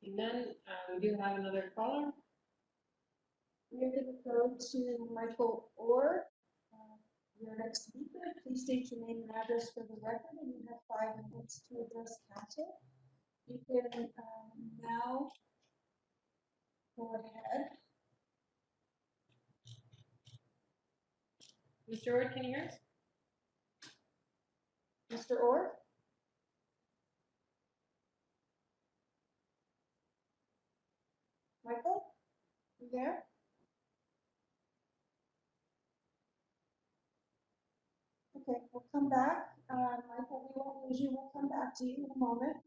None. We do have another caller. We're going to go to Michael Orr, your next speaker. Please state your name and address for the record, and you have 5 minutes to address council. You can now go ahead. Mr. Ward, can you hear us? Mr. Orr? Michael, you there? Okay, we'll come back. Michael, we won't lose you. We'll come back to you in a moment.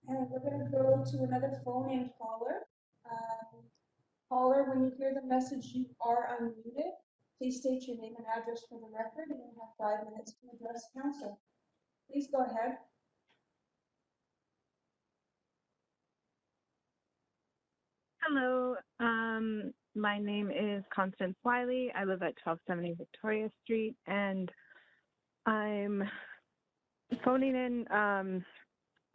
And we're going to go to another phone-in caller. Caller, when you hear the message, you are unmuted. Please state your name and address for the record, and you have 5 minutes to address council. Please go ahead. Hello, my name is Constance Wiley. I live at 1270 Victoria Street, and I'm phoning in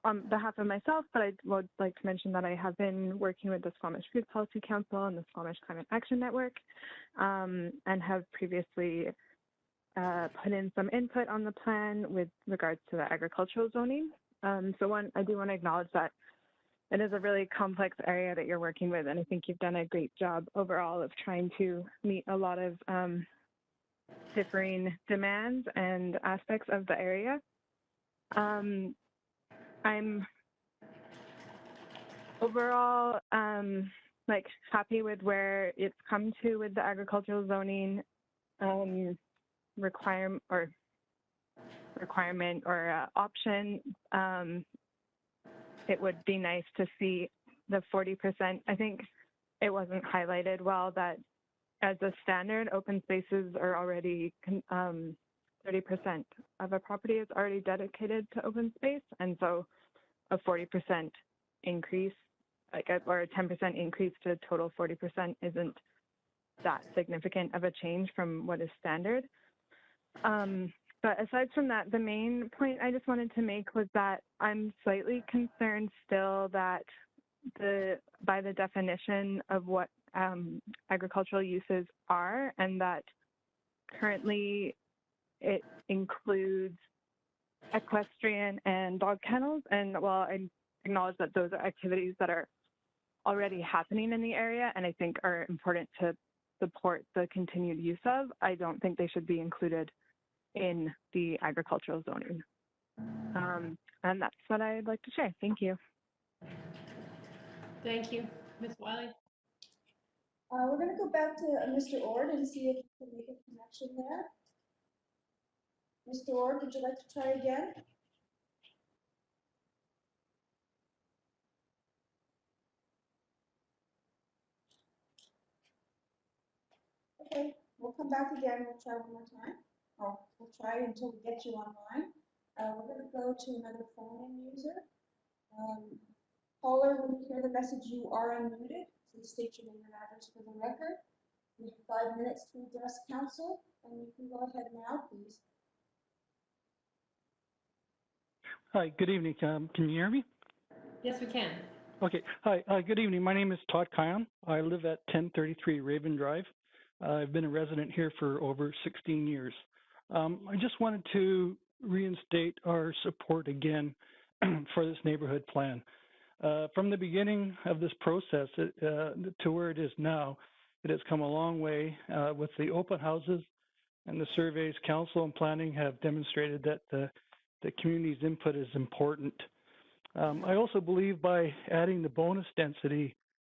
on behalf of myself, but I would like to mention that I have been working with the Squamish Food Policy Council and the Squamish Climate Action Network, and have previously put in some input on the plan with regards to the agricultural zoning. So I do want to acknowledge that it is a really complex area that you're working with, and I think you've done a great job overall of trying to meet a lot of differing demands and aspects of the area. I'm overall like happy with where it's come to with the agricultural zoning requirement or option. It would be nice to see the 40%. I think it wasn't highlighted well that as a standard, open spaces are already 30% of a property is already dedicated to open space. And so a 40% increase, or a 10% increase to a total 40% isn't that significant of a change from what is standard. But aside from that, the main point I just wanted to make was that I'm slightly concerned still that by the definition of what agricultural uses are, and that currently it includes equestrian and dog kennels. And while I acknowledge that those are activities that are already happening in the area and I think are important to support the continued use of, I don't think they should be included in the agricultural zoning. And that's what I'd like to share. Thank you. Thank you. Ms. Wiley? We're going to go back to Mr. Ord and see if we can make a connection there. Mr. Ord, would you like to try again? Okay, we'll come back again. We'll try one more time. Oh, we'll try until we get you online. We're going to go to another phone-in user. Caller, when you hear the message, you are unmuted. Please state your name and address for the record. We have 5 minutes to address council, and you can go ahead now, please. Hi, good evening. Can you hear me? Yes, we can. Okay. Hi, good evening. My name is Todd Kion. I live at 1033 Raven Drive. I've been a resident here for over 16 years. I just wanted to reinstate our support again for this neighborhood plan. From the beginning of this process to where it is now, it has come a long way with the open houses and the surveys. Council and planning have demonstrated that the community's input is important. I also believe by adding the bonus density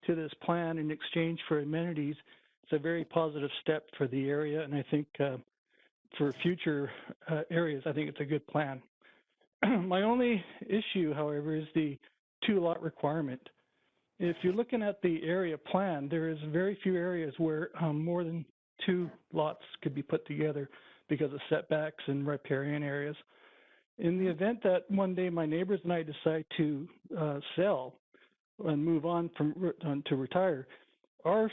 to this plan in exchange for amenities, it's a very positive step for the area, and I think for future areas, I think it's a good plan. My only issue, however, is the 2-lot requirement. If you're looking at the area plan, there is very few areas where more than 2 lots could be put together because of setbacks and riparian areas. In the event that one day my neighbors and I decide to sell and move on to retire, our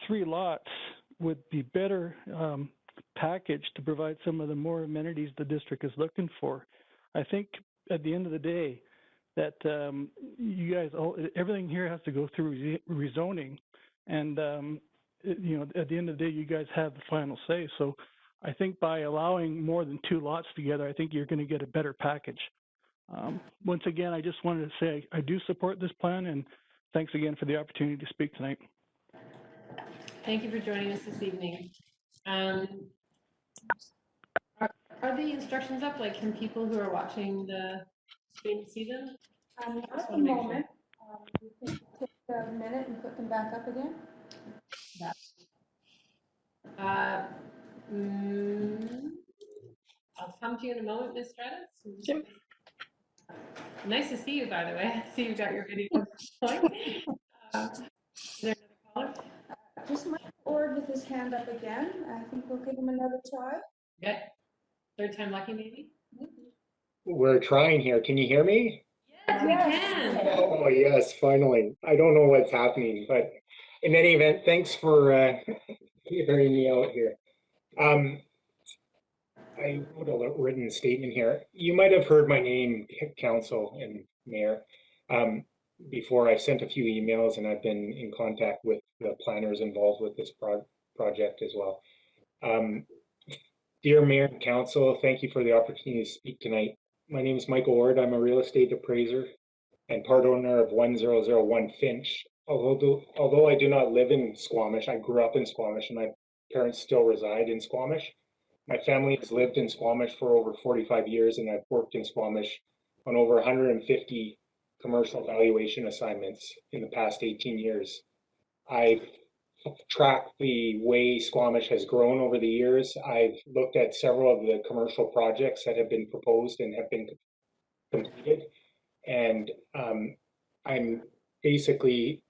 3 lots would be better packaged to provide some of the more amenities the district is looking for. I think at the end of the day that you guys, everything here has to go through rezoning, and you know, at the end of the day, you guys have the final say. So I think by allowing more than 2 lots together, I think you're going to get a better package. Once again, I just wanted to say I do support this plan, and thanks again for the opportunity to speak tonight. Thank you for joining us this evening. Are the instructions up? Like, can people who are watching the stream see them? Not Just at the wanna make sure. moment. You can take a minute and put them back up again. Uh, mm, I'll come to you in a moment, Ms. Stratus. Nice to see you, by the way. I see you got your video going. Is there another caller? Just Michael Ord with his hand up again. I think we'll give him another try. Okay. Third time lucky, maybe? We're trying here. Can you hear me? Yes, we can. Oh, yes, finally. I don't know what's happening, but in any event, thanks for hearing me out here. I wrote a written statement here. You might have heard my name, Council and Mayor. Before, I've sent a few emails and I've been in contact with the planners involved with this project as well. Dear Mayor and Council, thank you for the opportunity to speak tonight. My name is Michael Ward. I'm a real estate appraiser and part owner of 1001 Finch. Although I do not live in Squamish, I grew up in Squamish and my parents still reside in Squamish. My family has lived in Squamish for over 45 years and I've worked in Squamish on over 150 commercial valuation assignments in the past 18 years. I've tracked the way Squamish has grown over the years. I've looked at several of the commercial projects that have been proposed and have been completed. And I'm basically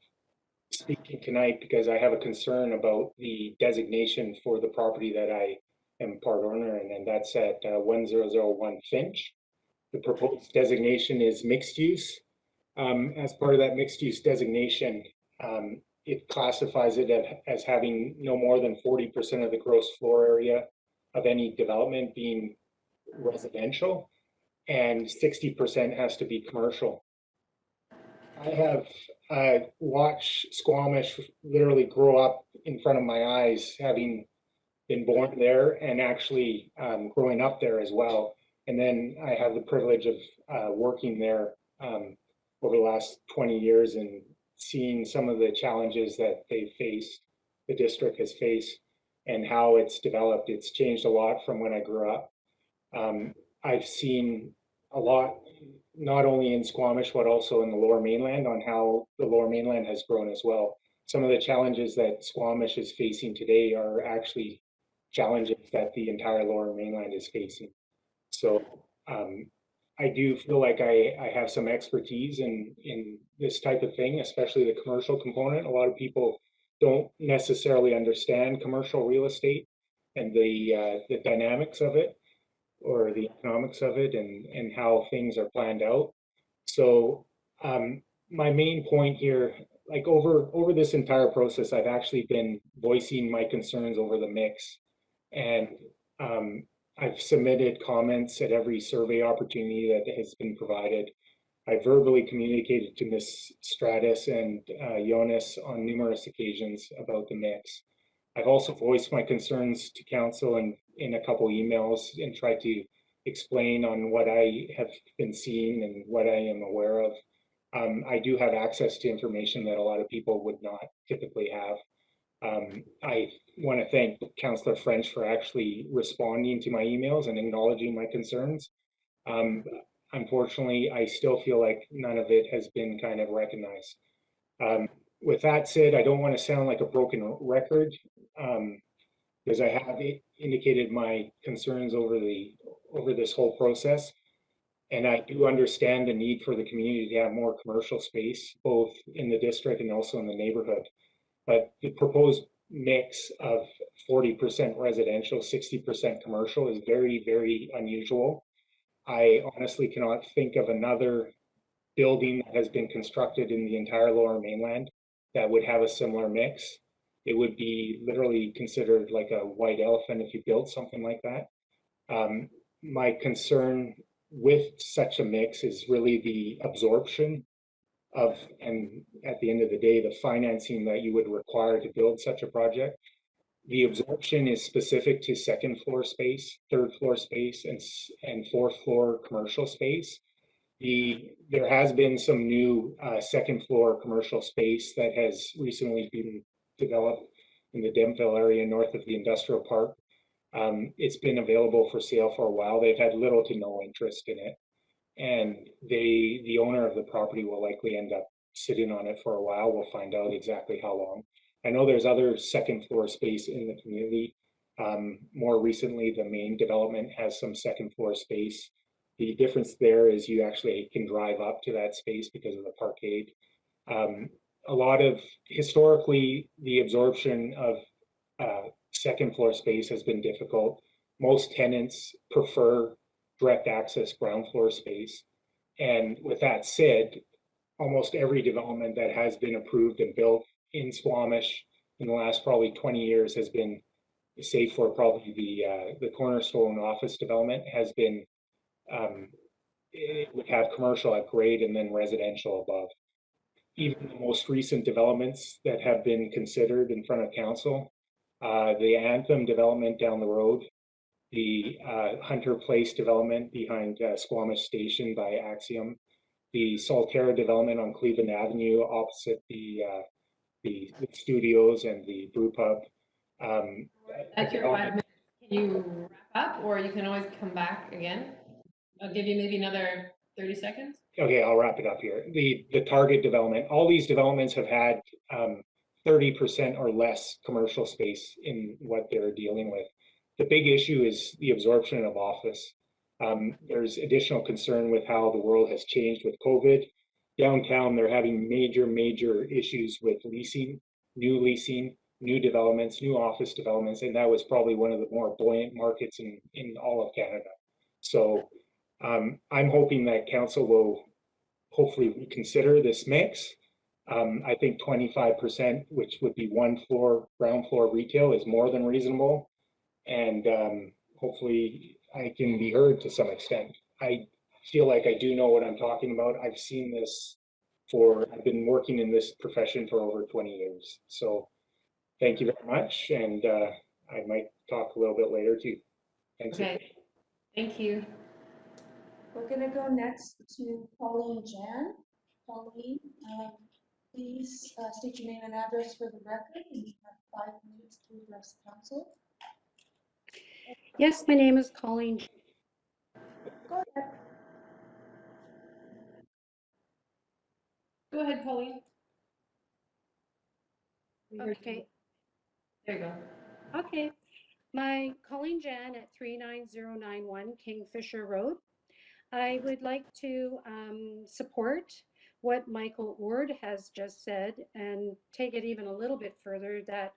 speaking tonight because I have a concern about the designation for the property that I am part owner in, and that's at 1001 Finch. The proposed designation is mixed use. As part of that mixed use designation, it classifies it as having no more than 40% of the gross floor area of any development being residential, and 60% has to be commercial. I have watched Squamish literally grow up in front of my eyes, having been born there and actually growing up there as well. And then I have the privilege of working there over the last 20 years and seeing some of the challenges that they faced, the district has faced, and how it's developed. It's changed a lot from when I grew up. I've seen a lot, not only in Squamish, but also in the Lower Mainland, on how the Lower Mainland has grown as well. Some of the challenges that Squamish is facing today are actually challenges that the entire Lower Mainland is facing. So I do feel like I have some expertise in this type of thing, especially the commercial component. A lot of people don't necessarily understand commercial real estate and the dynamics of it, or the economics of it, and how things are planned out. So my main point here, like over this entire process, I've actually been voicing my concerns over the mix, and I've submitted comments at every survey opportunity that has been provided. I verbally communicated to Ms. Stratus and Jonas on numerous occasions about the mix. I've also voiced my concerns to council in a couple emails and tried to explain on what I have been seeing and what I am aware of. I do have access to information that a lot of people would not typically have. I want to thank Councillor French for actually responding to my emails and acknowledging my concerns. Unfortunately, I still feel like none of it has been kind of recognized. With that said, I don't want to sound like a broken record, because I have indicated my concerns over this whole process. And I do understand the need for the community to have more commercial space, both in the district and also in the neighborhood. But the proposed mix of 40% residential, 60% commercial is very, very unusual. I honestly cannot think of another building that has been constructed in the entire Lower Mainland that would have a similar mix. It would be literally considered like a white elephant if you built something like that. My concern with such a mix is really the absorption of, and at the end of the day, the financing that you would require to build such a project. The absorption is specific to second floor space, third floor space, and fourth floor commercial space. There has been some new second floor commercial space that has recently been developed in the Denville area north of the industrial park. It's been available for sale for a while. They've had little to no interest in it. And the owner of the property will likely end up sitting on it for a while. We'll find out exactly how long. I know there's other second floor space in the community. More recently, the main development has some second floor space. The difference there is you actually can drive up to that space because of the parkade. A lot of, historically, the absorption of second floor space has been difficult. Most tenants prefer direct access ground floor space. And with that said, almost every development that has been approved and built in Squamish in the last probably 20 years has been, save for probably the Cornerstone office development, has been, it would have commercial at grade and then residential above. Even the most recent developments that have been considered in front of council, the Anthem development down the road, the Hunter Place development behind Squamish Station by Axiom, the Salterra development on Cleveland Avenue opposite the studios and the brew pub. At your 5 minutes, can you wrap up, or you can always come back again? I'll give you maybe another 30 seconds. Okay, I'll wrap it up here. The Target development, all these developments have had 30% or less commercial space in what they're dealing with. The big issue is the absorption of office. There's additional concern with how the world has changed with COVID. Downtown, they're having major issues with leasing, new developments, new office developments, and that was probably one of the more buoyant markets in all of Canada. So I'm hoping that council will hopefully reconsider this mix. I think 25%, which would be one floor, ground floor retail, is more than reasonable. And hopefully I can be heard to some extent. I feel like I do know what I'm talking about. I've seen this I've been working in this profession for over 20 years. So thank you very much. And I might talk a little bit later too. Thanks. Okay, thank you. We're gonna go next to Pauline Jan. Pauline, please state your name and address for the record, and you have 5 minutes to address council. Yes, my name is Colleen. Go ahead. Go ahead, Pauline. Okay. There you go. Okay. Colleen Jan at 39091 Kingfisher Road. I would like to support what Michael Ord has just said and take it even a little bit further, that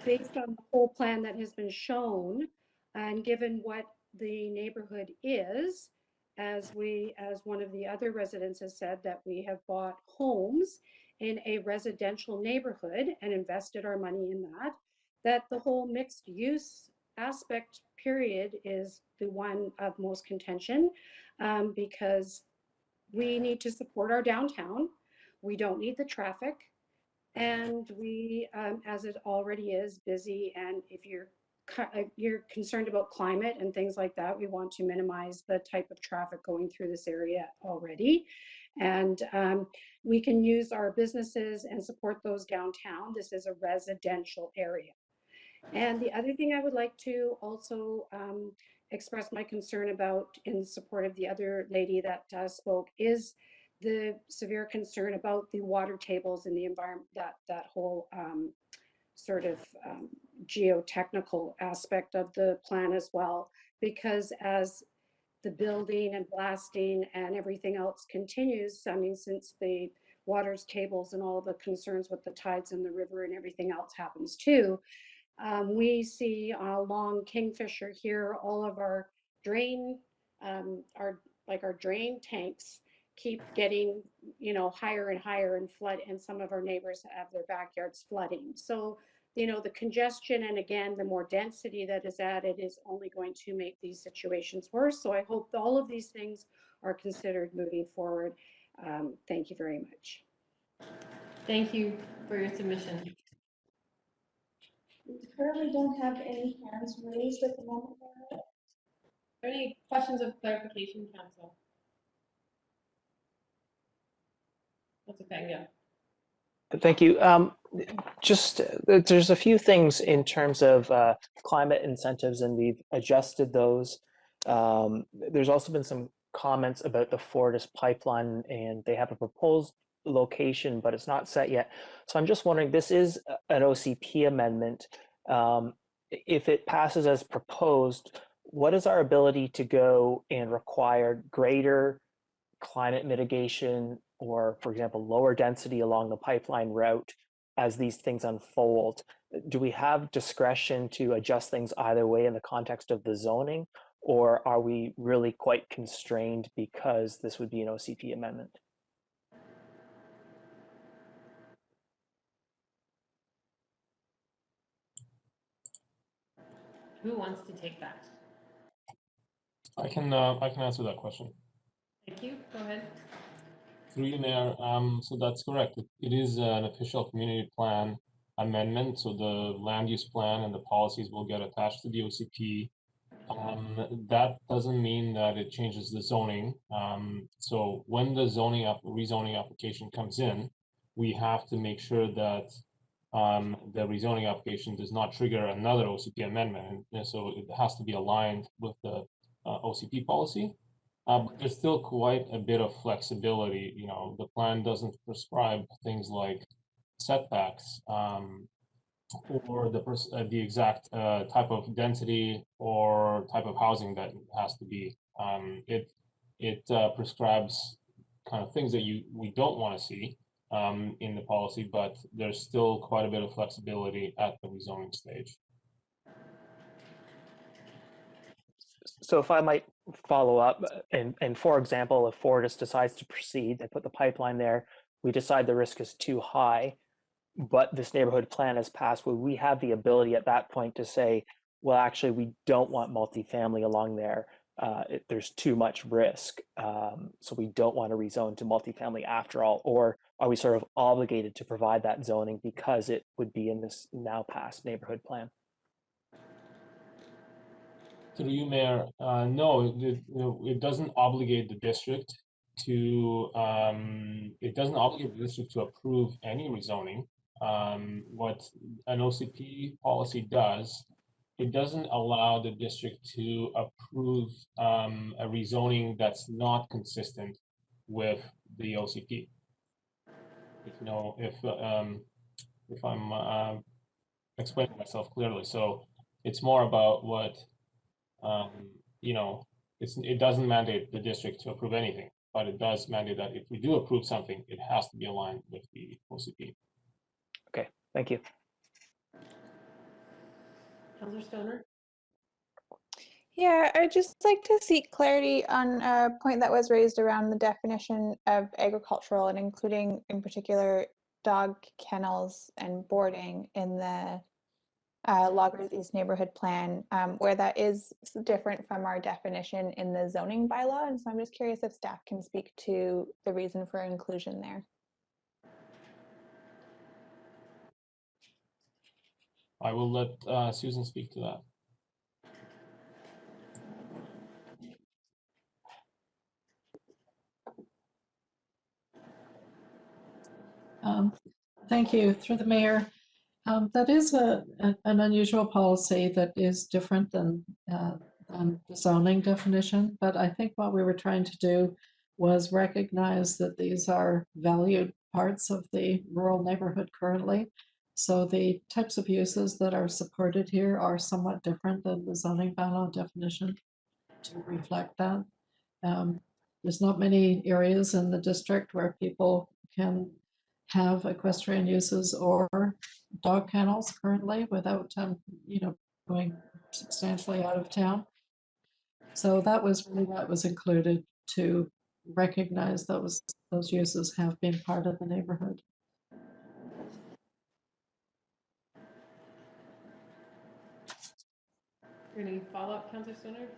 based on the whole plan that has been shown and given what the neighborhood is, as one of the other residents has said, that we have bought homes in a residential neighborhood and invested our money in that the whole mixed use aspect period is the one of most contention, because we need to support our downtown. We don't need the traffic. And we, as it already is busy, and if you're concerned about climate and things like that, we want to minimize the type of traffic going through this area already. And we can use our businesses and support those downtown. This is a residential area. And the other thing I would like to also express my concern about, in support of the other lady that spoke, is the severe concern about the water tables in the environment, that whole sort of geotechnical aspect of the plan as well. Because as the building and blasting and everything else continues, I mean, since the water's tables and all the concerns with the tides in the river and everything else happens too, we see along Kingfisher here, all of our drain, our drain tanks keep getting, higher and higher and flood, and some of our neighbors have their backyards flooding. So, the congestion and again, the more density that is added is only going to make these situations worse. So I hope all of these things are considered moving forward. Thank you very much. Thank you for your submission. We currently don't have any hands raised at the moment. Are there any questions of clarification, council? That's okay, yeah. Thank you. There's a few things in terms of climate incentives, and we've adjusted those. There's also been some comments about the Fortis pipeline, and they have a proposed location, but it's not set yet. So I'm just wondering, this is an OCP amendment. If it passes as proposed, what is our ability to go and require greater climate mitigation or, for example, lower density along the pipeline route as these things unfold? Do we have discretion to adjust things either way in the context of the zoning, or are we really quite constrained because this would be an OCP amendment? Who wants to take that? I can answer that question. Thank you. Go ahead. Through you, Mayor. So that's correct. It is an official community plan amendment. So the land use plan and the policies will get attached to the OCP. That doesn't mean that it changes the zoning. So when the rezoning application comes in, we have to make sure that the rezoning application does not trigger another OCP amendment. And so it has to be aligned with the OCP policy. But there's still quite a bit of flexibility. You know, the plan doesn't prescribe things like setbacks or the exact type of density or type of housing that has to be. It prescribes kind of things that we don't want to see in the policy, but there's still quite a bit of flexibility at the rezoning stage. So if I might follow up, and for example, if Fortis decides to proceed, they put the pipeline there, we decide the risk is too high, but this neighborhood plan has passed, will we have the ability at that point to say, well, actually, we don't want multifamily along there. There's too much risk, so we don't want to rezone to multifamily after all, or are we sort of obligated to provide that zoning because it would be in this now passed neighborhood plan? Through you, Mayor, no, it doesn't obligate the district to approve any rezoning. What an OCP policy does, it doesn't allow the district to approve a rezoning that's not consistent with the OCP. If I'm explaining myself clearly, so it's more about what. It doesn't mandate the district to approve anything, but it does mandate that if we do approve something, it has to be aligned with the OCP. Okay, thank you. Councillor Stoner? Yeah, I'd just like to seek clarity on a point that was raised around the definition of agricultural and including in particular dog kennels and boarding in the Loggers East neighborhood plan, where that is different from our definition in the zoning bylaw. And so I'm just curious if staff can speak to the reason for inclusion there. I will let Susan speak to that. Thank you. Through the mayor. That is an unusual policy that is different than the zoning definition, but I think what we were trying to do was recognize that these are valued parts of the rural neighborhood currently. So the types of uses that are supported here are somewhat different than the zoning bylaw definition to reflect that. There's not many areas in the district where people can have equestrian uses or dog kennels currently without, going substantially out of town. So that was really what was included to recognize those uses have been part of the neighborhood. Any follow-up, Councillor Stoner?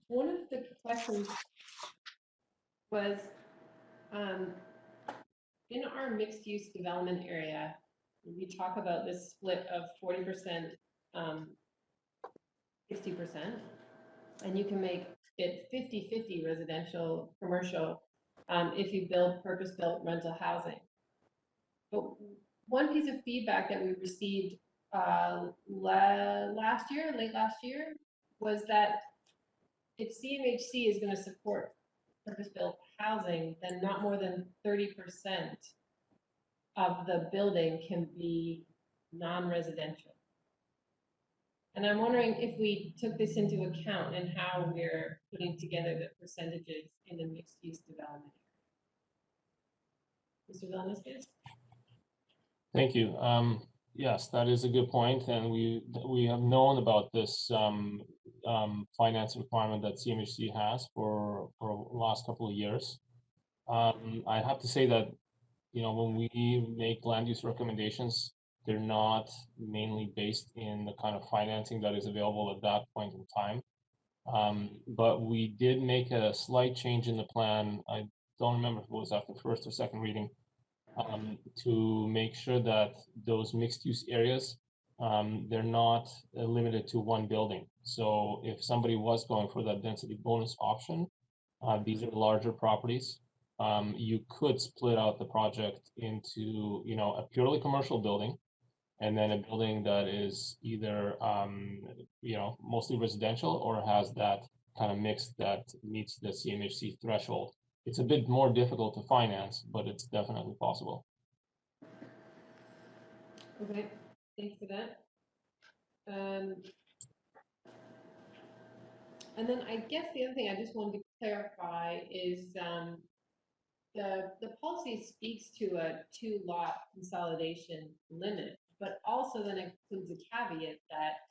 One of the questions was, in our mixed-use development area, we talk about this split of 40%, 60%, and you can make it 50-50 residential, commercial, if you build purpose-built rental housing. But one piece of feedback that we received late last year, was that if CMHC is going to support purpose-built housing, then not more than 30% of the building can be non-residential. And I'm wondering if we took this into account and how we're putting together the percentages in the mixed-use development area. Mr. Vilnius? Thank you. Yes, that is a good point, and we have known about this finance requirement that CMHC has for the last couple of years. I have to say that, you know, when we make land use recommendations, they're not mainly based in the kind of financing that is available at that point in time. But we did make a slight change in the plan. I don't remember if it was after first or second reading, to make sure that those mixed use areas, they're not limited to one building. So if somebody was going for that density bonus option, these are larger properties. You could split out the project into, you know, a purely commercial building, and then a building that is either, you know, mostly residential or has that kind of mix that meets the CMHC threshold. It's a bit more difficult to finance, but it's definitely possible. Okay, thanks for that. And then I guess the other thing I just wanted to clarify is the policy speaks to a 2-lot consolidation limit, but also then includes a caveat that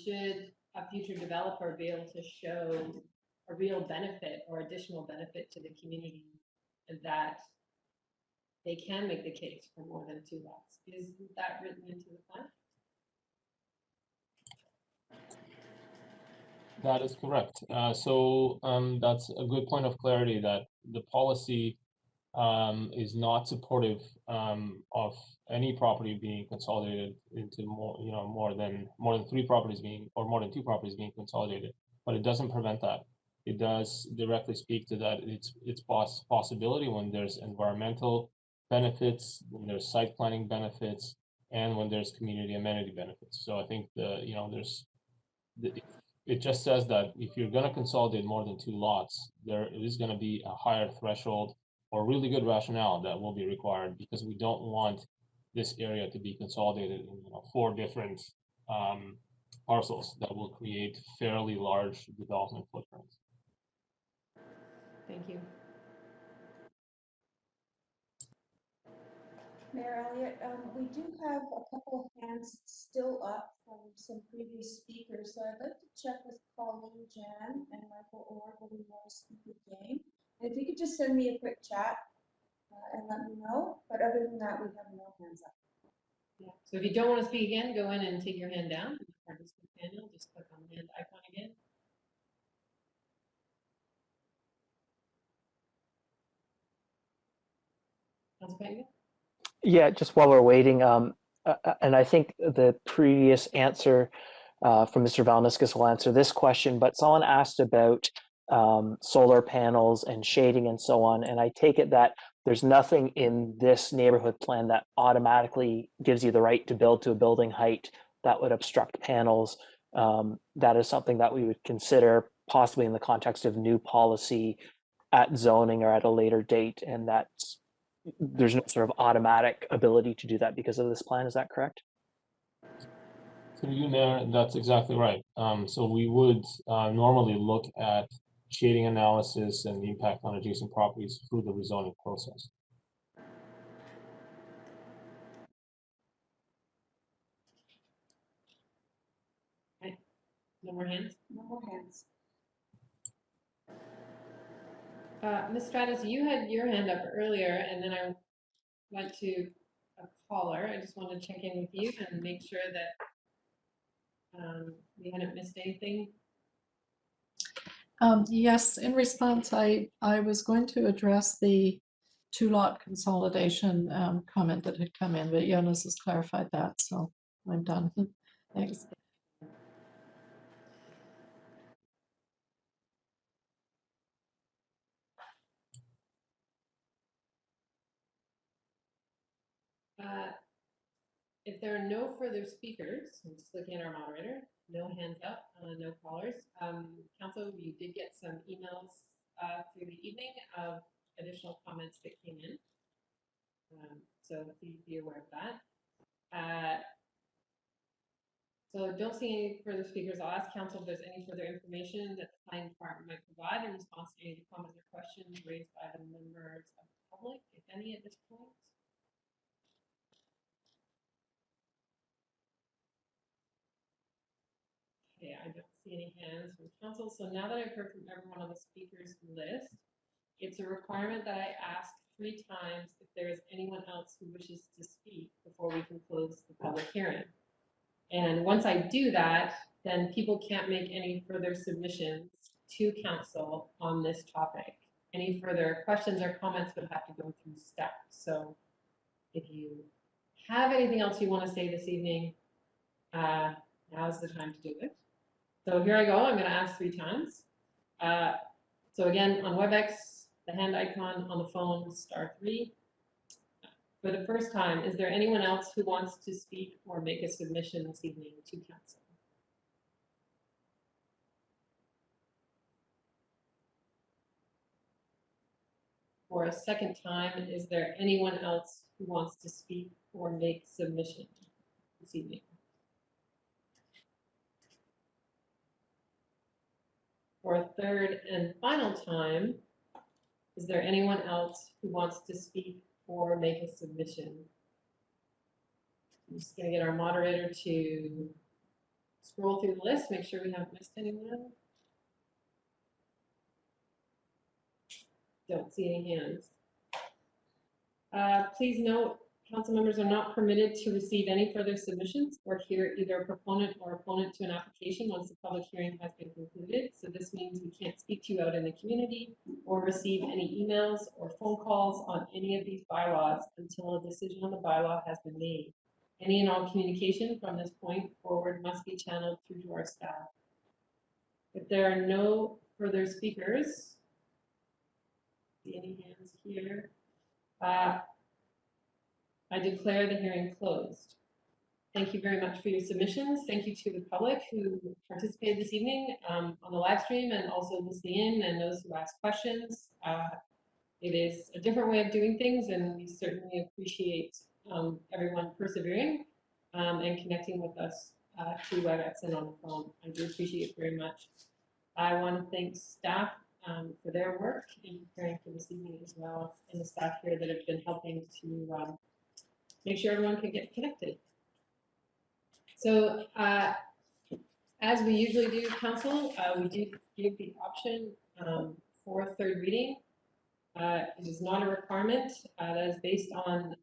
should a future developer be able to show a real benefit or additional benefit to the community, and that they can make the case for more than 2 lots. Is that written into the plan? That is correct. So that's a good point of clarity, that the policy is not supportive of any property being consolidated into more than 3 properties being, or more than 2 properties being consolidated. But it doesn't prevent that. It does directly speak to that. It's possibility when there's environmental benefits, when there's site planning benefits, and when there's community amenity benefits. So I think it just says that if you're going to consolidate more than 2 lots, there is going to be a higher threshold or really good rationale that will be required, because we don't want this area to be consolidated in 4 different parcels that will create fairly large development footprints. Thank you. Mayor Elliott, we do have a couple of hands still up from some previous speakers, so I'd like to check with Colleen Jan and Michael Orr whether you want to speak again. And if you could just send me a quick chat and let me know, but other than that, we have no hands up. Yeah. So if you don't want to speak again, go in and take your hand down. Participant panel, just click on the hand icon again. Yeah, just while we're waiting, and I think the previous answer from Mr. Valniskas will answer this question, but someone asked about solar panels and shading and so on, and I take it that there's nothing in this neighborhood plan that automatically gives you the right to build to a building height that would obstruct panels. That is something that we would consider possibly in the context of new policy at zoning or at a later date, and that's there's no sort of automatic ability to do that because of this plan. Is that correct? Through you, Mayor, that's exactly right. So we would normally look at shading analysis and the impact on adjacent properties through the rezoning process. Okay. No more hands? No more hands. Ms. Stratus, you had your hand up earlier, and then I went to a caller. I just wanted to check in with you and make sure that we hadn't missed anything. Yes, in response, I was going to address the 2-lot consolidation comment that had come in, but Jonas has clarified that, so I'm done. Thanks. If there are no further speakers, I'm just looking at our moderator, no hands up, no callers. Council, you did get some emails through the evening of additional comments that came in. So please be aware of that. So don't see any further speakers. I'll ask council if there's any further information that the planning department might provide in response to any of the comments or questions raised by the members of the public, if any, at this point. Okay, I don't see any hands from council. So now that I've heard from everyone on the speakers list, it's a requirement that I ask 3 times if there is anyone else who wishes to speak before we can close the public hearing. And once I do that, then people can't make any further submissions to council on this topic. Any further questions or comments would have to go through staff. So if you have anything else you want to say this evening, now's the time to do it. So here I go. I'm going to ask 3 times. So again, on WebEx, the hand icon, on the phone, *3. For the first time, is there anyone else who wants to speak or make a submission this evening to council? For a second time, is there anyone else who wants to speak or make submission this evening? For a third and final time, is there anyone else who wants to speak or make a submission? I'm just going to get our moderator to scroll through the list, make sure we haven't missed anyone. Don't see any hands. Please note, council members are not permitted to receive any further submissions or hear either a proponent or opponent to an application once the public hearing has been concluded. So this means we can't speak to you out in the community or receive any emails or phone calls on any of these bylaws until a decision on the bylaw has been made. Any and all communication from this point forward must be channeled through to our staff. If there are no further speakers, see any hands here? I declare the hearing closed. Thank you very much for your submissions. Thank you to the public who participated this evening on the live stream and also listening in, and those who asked questions. It is a different way of doing things, and we certainly appreciate everyone persevering and connecting with us through WebEx and on the phone. I do appreciate it very much. I want to thank staff for their work in preparing for this evening as well, and the staff here that have been helping to make sure everyone can get connected. So as we usually do, council, we do give the option for a third reading. It is not a requirement. That is based on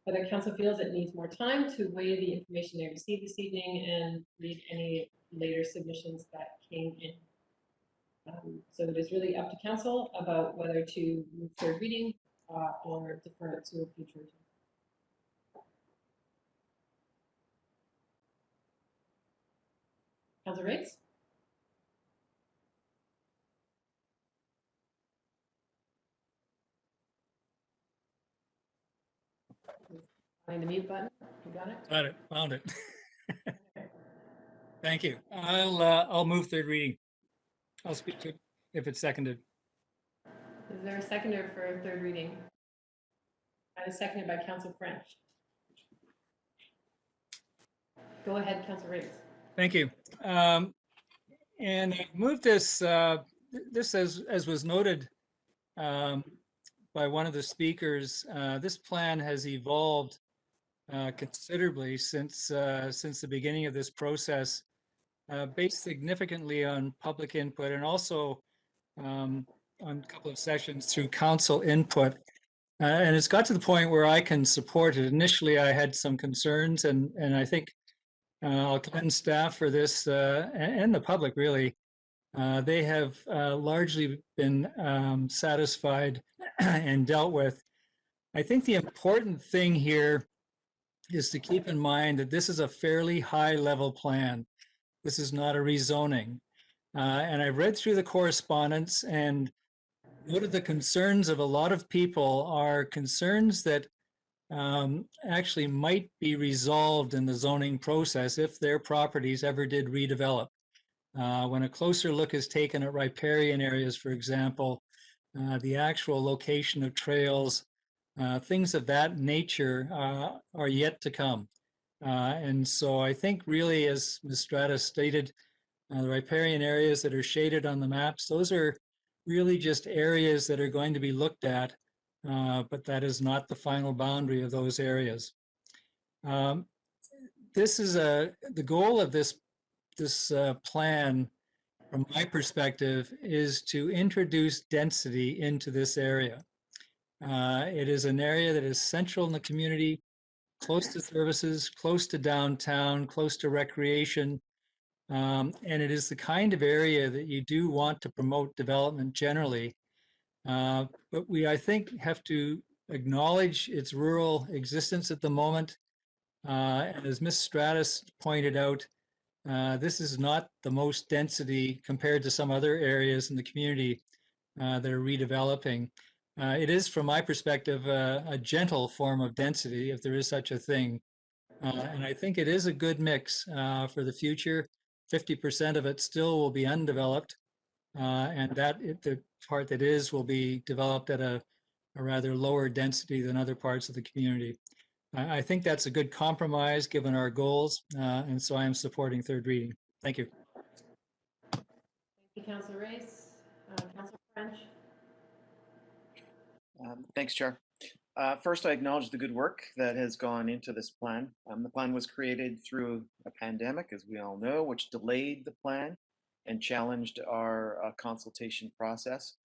whether council feels it needs more time to weigh the information they received this evening and read any later submissions that came in. So it is really up to council about whether to move third reading or defer it to a future time. Councilor Riggs? Find the mute button. You got it? Got it. Found it. Thank you. I'll move third reading. I'll speak to it if it's seconded. Is there a seconder for third reading? I was seconded by Councilor French. Go ahead, Councilor Riggs. Thank you. And I moved this, this as was noted by one of the speakers, this plan has evolved considerably since the beginning of this process, based significantly on public input and also on a couple of sessions through council input. And it's got to the point where I can support it. Initially, I had some concerns, and I think I'll commend staff for this and the public, really. They have largely been satisfied and dealt with. I think the important thing here is to keep in mind that this is a fairly high-level plan. This is not a rezoning. And I read through the correspondence, and one of the concerns of a lot of people are concerns that actually might be resolved in the zoning process if their properties ever did redevelop. When a closer look is taken at riparian areas, for example, the actual location of trails, things of that nature are yet to come. And so I think really, as Ms. Stratus stated, the riparian areas that are shaded on the maps, those are really just areas that are going to be looked at, but that is not the final boundary of those areas. This is the goal of this plan, from my perspective, is to introduce density into this area. It is an area that is central in the community, close to services, close to downtown, close to recreation. And it is the kind of area that you do want to promote development generally. But we, I think, have to acknowledge its rural existence at the moment. And as Ms. Stratus pointed out, this is not the most density compared to some other areas in the community that are redeveloping. It is, from my perspective, a gentle form of density, if there is such a thing. And I think it is a good mix for the future. 50% of it still will be undeveloped, and the part that is will be developed at a rather lower density than other parts of the community. I think that's a good compromise given our goals, and so I am supporting third reading. Thank you. Thank you, Councillor Race. Councillor French. Thanks, Chair. First, I acknowledge the good work that has gone into this plan. The plan was created through a pandemic, as we all know, which delayed the plan and challenged our consultation process.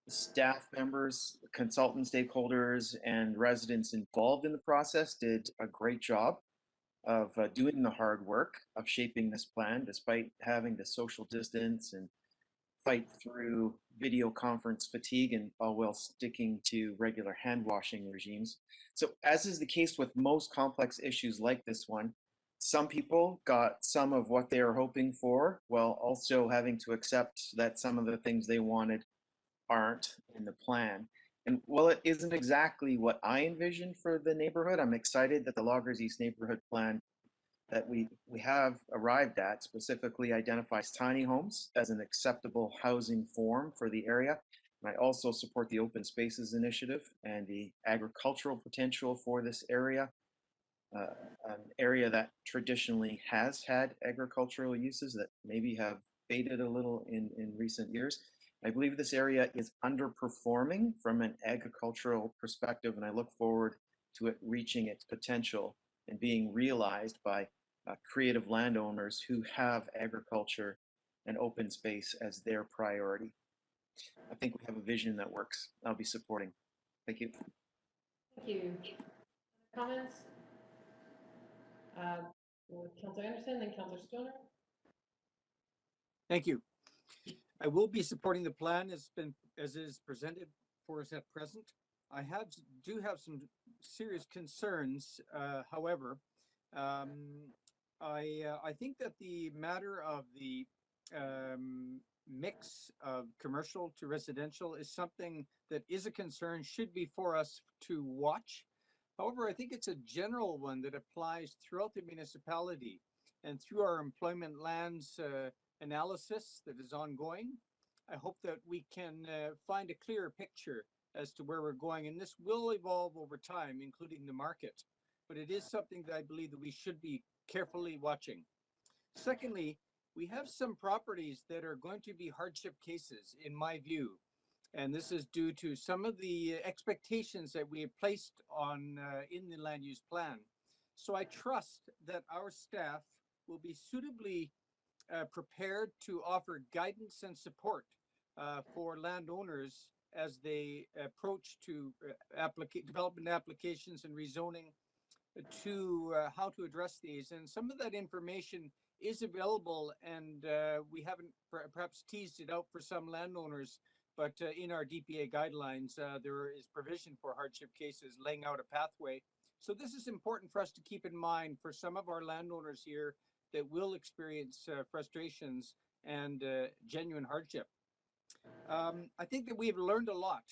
Staff members, consultant stakeholders, and residents involved in the process did a great job of doing the hard work of shaping this plan, despite having to social distance and fight through video conference fatigue, and all while sticking to regular hand washing regimes. So, as is the case with most complex issues like this one, some people got some of what they were hoping for, while also having to accept that some of the things they wanted aren't in the plan. And while it isn't exactly what I envisioned for the neighborhood, I'm excited that the Loggers East neighborhood plan that we have arrived at specifically identifies tiny homes as an acceptable housing form for the area. And I also support the open spaces initiative and the agricultural potential for this area, an area that traditionally has had agricultural uses that maybe have faded a little in recent years. I believe this area is underperforming from an agricultural perspective, and I look forward to it reaching its potential and being realized by creative landowners who have agriculture and open space as their priority. I think we have a vision that works. I'll be supporting. Thank you. Thank you. Comments? Councillor Anderson, then Councillor Stoner. Thank you. I will be supporting the plan as is presented for us at present. I do have some serious concerns, however. I think that the matter of the mix of commercial to residential is something that is a concern, should be for us to watch. However, I think it's a general one that applies throughout the municipality, and through our employment lands analysis that is ongoing, I hope that we can find a clearer picture as to where we're going, and this will evolve over time, including the market. But it is something that I believe that we should be carefully watching. Secondly, we have some properties that are going to be hardship cases, in my view, and this is due to some of the expectations that we have placed on in the land use plan. So I trust that our staff will be suitably prepared to offer guidance and support for landowners as they approach to development applications and rezoning to how to address these. And some of that information is available, and we haven't perhaps teased it out for some landowners, but in our DPA guidelines, there is provision for hardship cases, laying out a pathway. So this is important for us to keep in mind for some of our landowners here that will experience frustrations and genuine hardship. I think that we have learned a lot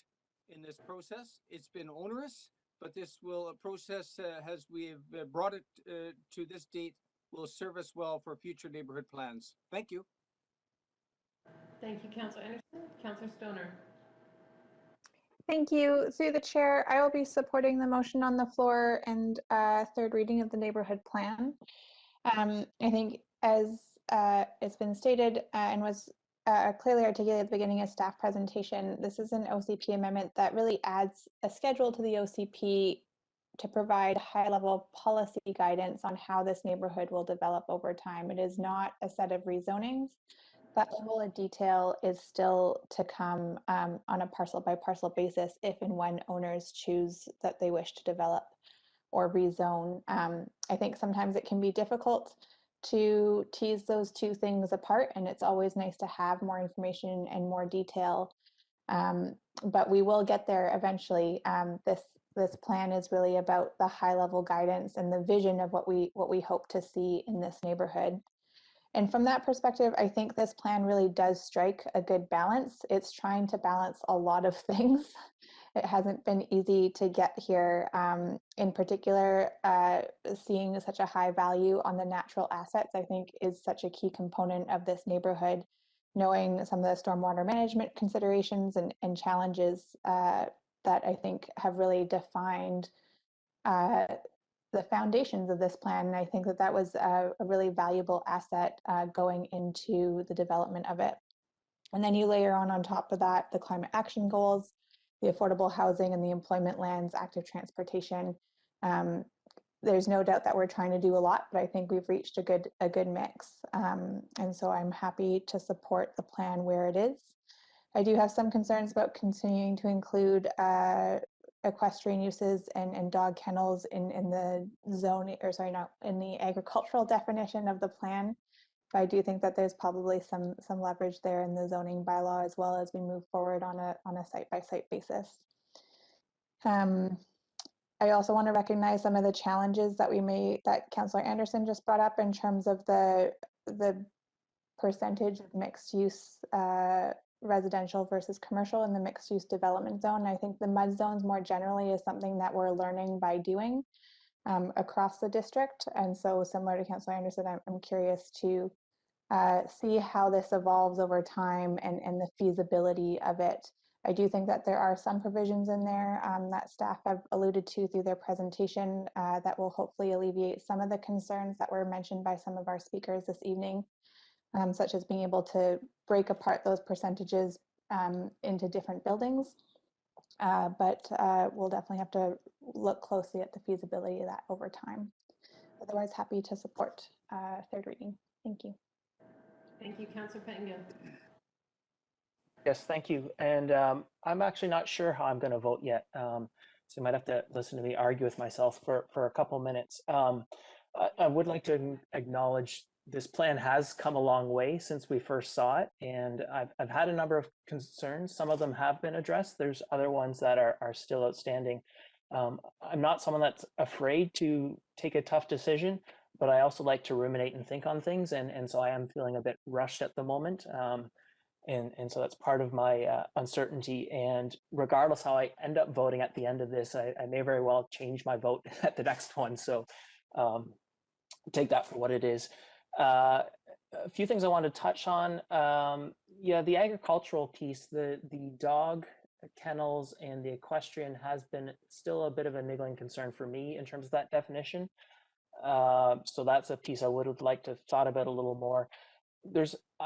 in this process. It's been onerous, but this will, a process as we have brought it to this date, will serve us well for future neighborhood plans. Thank you. Thank you, Councillor Anderson. Councillor Stoner. Thank you. Through the chair, I will be supporting the motion on the floor and third reading of the neighborhood plan. I think as it's been stated and was clearly articulated at the beginning of staff presentation, this is an OCP amendment that really adds a schedule to the OCP to provide high-level policy guidance on how this neighborhood will develop over time. It is not a set of rezonings. That level of detail is still to come on a parcel by parcel basis if and when owners choose that they wish to develop or rezone. I think sometimes it can be difficult to tease those two things apart, and it's always nice to have more information and more detail. But we will get there eventually. This plan is really about the high level guidance and the vision of what we hope to see in this neighborhood. And from that perspective, I think this plan really does strike a good balance. It's trying to balance a lot of things. It hasn't been easy to get here. In particular, seeing such a high value on the natural assets, I think, is such a key component of this neighborhood. Knowing some of the stormwater management considerations and challenges that I think have really defined the foundations of this plan. And I think that was a really valuable asset going into the development of it. And then you layer on top of that the climate action goals, the affordable housing and the employment lands, active transportation. There's no doubt that we're trying to do a lot, but I think we've reached a good mix. And so I'm happy to support the plan where it is. I do have some concerns about continuing to include equestrian uses and dog kennels in the zone, or sorry, not in the agricultural definition of the plan. But I do think that there's probably some leverage there in the zoning bylaw as well as we move forward on a site-by-site basis. I also want to recognize some of the challenges that Councillor Anderson just brought up in terms of the percentage of mixed use residential versus commercial in the mixed use development zone. I think the MUD zones more generally is something that we're learning by doing across the district. And so similar to Councillor Anderson, I'm curious to see how this evolves over time and the feasibility of it. I do think that there are some provisions in there that staff have alluded to through their presentation that will hopefully alleviate some of the concerns that were mentioned by some of our speakers this evening, such as being able to break apart those percentages into different buildings. But we'll definitely have to look closely at the feasibility of that over time. Otherwise, happy to support third reading. Thank you. Thank you, Councillor Pettingill. Yes, thank you. And I'm actually not sure how I'm going to vote yet. So you might have to listen to me argue with myself for a couple minutes. I would like to acknowledge this plan has come a long way since we first saw it. And I've had a number of concerns. Some of them have been addressed. There's other ones that are still outstanding. I'm not someone that's afraid to take a tough decision, but I also like to ruminate and think on things. And so I am feeling a bit rushed at the moment. And so that's part of my uncertainty. And regardless how I end up voting at the end of this, I may very well change my vote at the next one. So take that for what it is. A few things I want to touch on. Yeah, the agricultural piece, the dog kennels and the equestrian has been still a bit of a niggling concern for me in terms of that definition. So that's a piece I would have liked to have thought about a little more.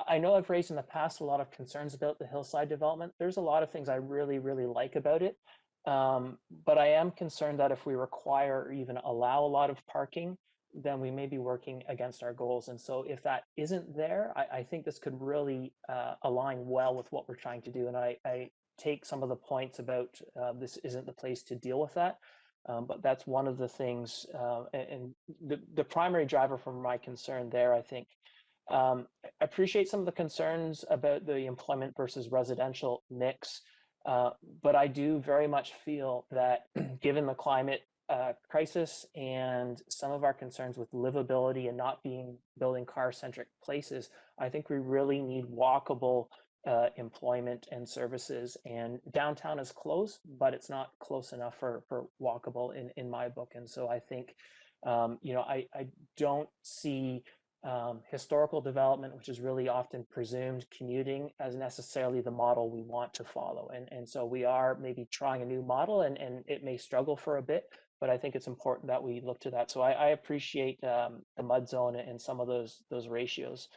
I know I've raised in the past a lot of concerns about the hillside development. There's a lot of things I really, really like about it. But I am concerned that if we require or even allow a lot of parking, then we may be working against our goals. And so if that isn't there, I think this could really align well with what we're trying to do. And I take some of the points about this isn't the place to deal with that. But that's one of the things, and the primary driver for my concern there, I think. I appreciate some of the concerns about the employment versus residential mix, but I do very much feel that given the climate crisis and some of our concerns with livability and not building car-centric places, I think we really need walkable employment and services. And downtown is close, but it's not close enough for walkable in my book. And so I think, I don't see historical development, which is really often presumed commuting, as necessarily the model we want to follow. And so we are maybe trying a new model, and it may struggle for a bit, but I think it's important that we look to that. So I appreciate the mud zone and some of those ratios.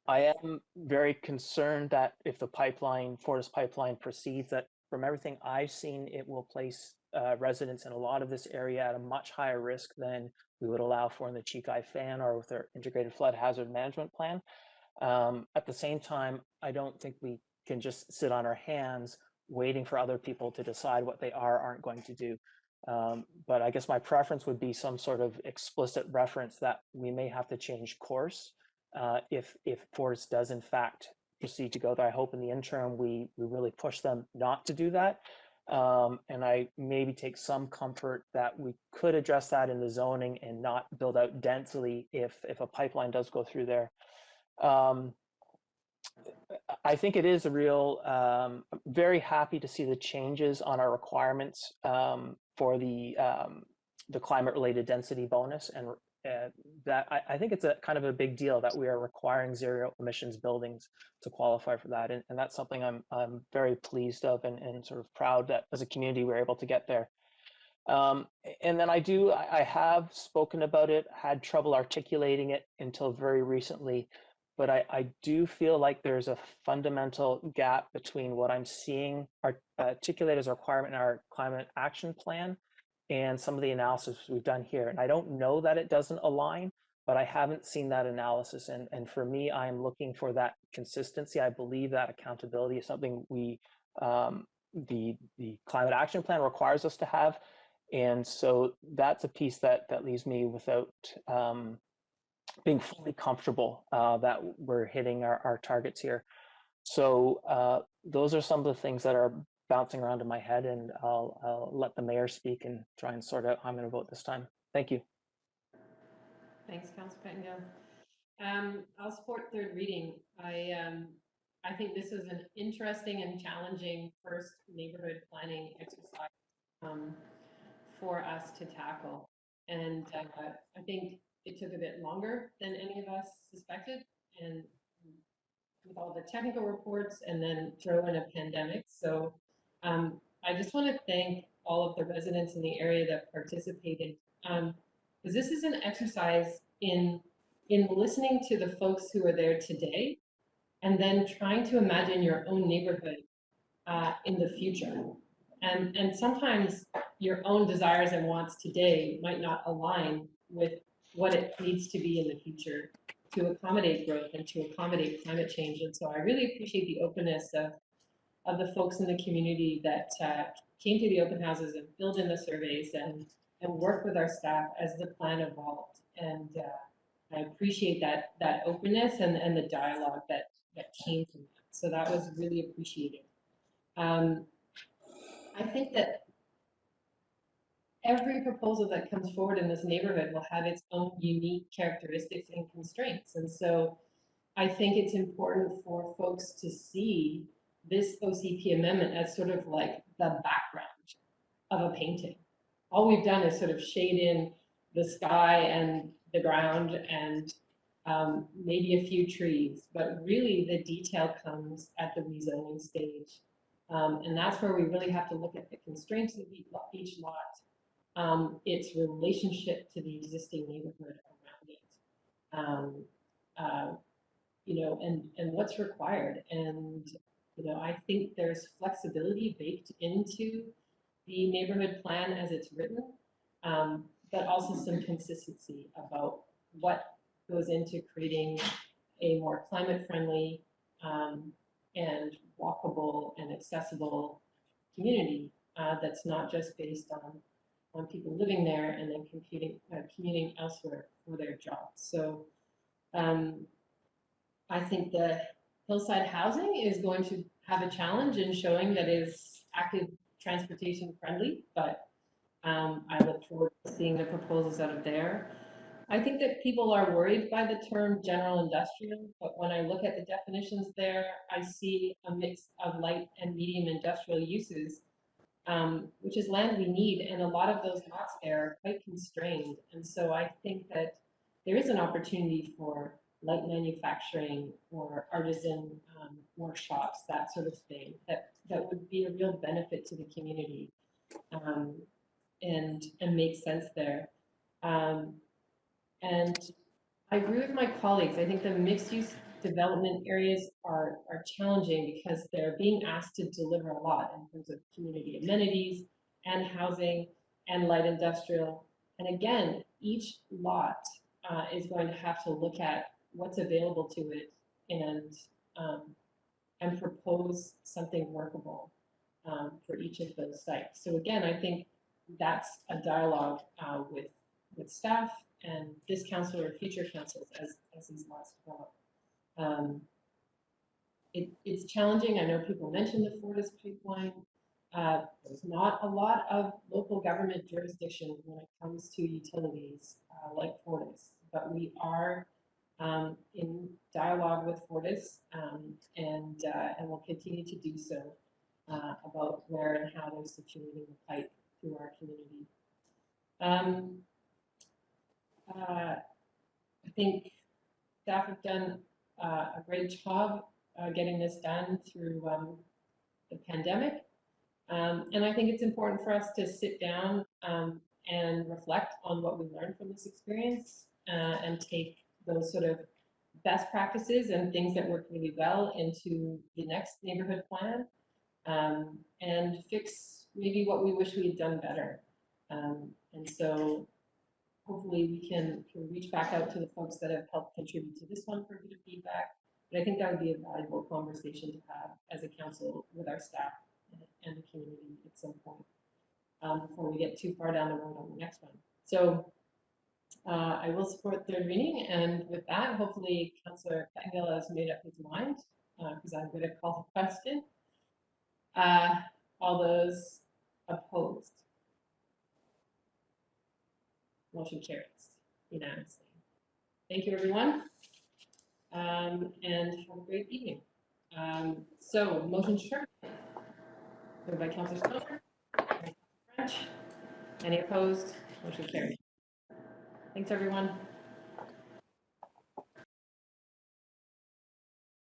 I am very concerned that if the Fortis pipeline proceeds, that from everything I've seen, it will place residents in a lot of this area at a much higher risk than we would allow for in the Cheek-Eye Fan or with our integrated flood hazard management plan. At the same time, I don't think we can just sit on our hands waiting for other people to decide what they aren't going to do. But I guess my preference would be some sort of explicit reference that we may have to change course if Fortis does in fact proceed to go there. I hope in the interim we really push them not to do that. And I maybe take some comfort that we could address that in the zoning and not build out densely if a pipeline does go through there. I think it is a real, very happy to see the changes on our requirements for the climate-related density bonus, and that I think it's a kind of a big deal that we are requiring zero emissions buildings to qualify for that, and that's something I'm very pleased of and sort of proud that as a community we're able to get there. And then I have spoken about it, had trouble articulating it until very recently, but I do feel like there's a fundamental gap between what I'm seeing articulated as a requirement in our climate action plan and some of the analysis we've done here. And I don't know that it doesn't align, but I haven't seen that analysis. And for me, I'm looking for that consistency. I believe that accountability is something the climate action plan requires us to have. And so that's a piece that leaves me without being fully comfortable that we're hitting our targets here. So those are some of the things that are bouncing around in my head, and I'll let the mayor speak and try and sort out how I'm going to vote this time. Thank you. Thanks, Councillor Pettingill. I'll support third reading. I think this is an interesting and challenging first neighborhood planning exercise for us to tackle. And I think it took a bit longer than any of us suspected, and with all the technical reports and then throw in a pandemic. So I just want to thank all of the residents in the area that participated, because this is an exercise in listening to the folks who are there today and then trying to imagine your own neighborhood in the future. And sometimes your own desires and wants today might not align with what it needs to be in the future to accommodate growth and to accommodate climate change. And so I really appreciate the openness of the folks in the community that came to the open houses and filled in the surveys and worked with our staff as the plan evolved. And I appreciate that openness and the dialogue that came from that. So that was really appreciated. I think that every proposal that comes forward in this neighborhood will have its own unique characteristics and constraints. And so I think it's important for folks to see this OCP amendment as sort of like the background of a painting. All we've done is sort of shade in the sky and the ground and maybe a few trees, but really the detail comes at the rezoning stage. And that's where we really have to look at the constraints of each lot, its relationship to the existing neighborhood around it, and what's required. And, I think there's flexibility baked into the neighborhood plan as it's written, but also some consistency about what goes into creating a more climate friendly and walkable and accessible community that's not just based on people living there and then commuting elsewhere for their jobs. So I think the hillside housing is going to have a challenge in showing that is active transportation friendly, but I look forward to seeing the proposals out of there. I think that people are worried by the term general industrial, but when I look at the definitions there, I see a mix of light and medium industrial uses, which is land we need, and a lot of those lots there are quite constrained. And so I think that there is an opportunity for light manufacturing or artisan workshops, that sort of thing, that would be a real benefit to the community, and make sense there. And I agree with my colleagues. I think the mixed use development areas are challenging because they're being asked to deliver a lot in terms of community amenities and housing and light industrial. And again, each lot is going to have to look at what's available to it and propose something workable for each of those sites. So again, I think that's a dialogue with staff and this council or future councils as these laws develop. It's challenging. I know people mentioned the Fortis pipeline. There's not a lot of local government jurisdiction when it comes to utilities like Fortis, but we are in dialogue with Fortis and will continue to do so about where and how they're situating the pipe to our community. I think staff have done a great job getting this done through the pandemic. And I think it's important for us to sit down and reflect on what we learned from this experience and take those sort of best practices and things that work really well into the next neighborhood plan and fix maybe what we wish we had done better. And so hopefully we can reach back out to the folks that have helped contribute to this one for a bit of feedback. But I think that would be a valuable conversation to have as a council with our staff and the community at some point before we get too far down the road on the next one. So I will support third reading, and with that, hopefully Councillor Pettengill has made up his mind because I'm going to call the question. All those opposed? Motion carries unanimously. Thank you, everyone, and have a great evening. So, motion to terminate. Moved by Councillor Stoner, French. Any opposed? Motion carries. Thanks, everyone.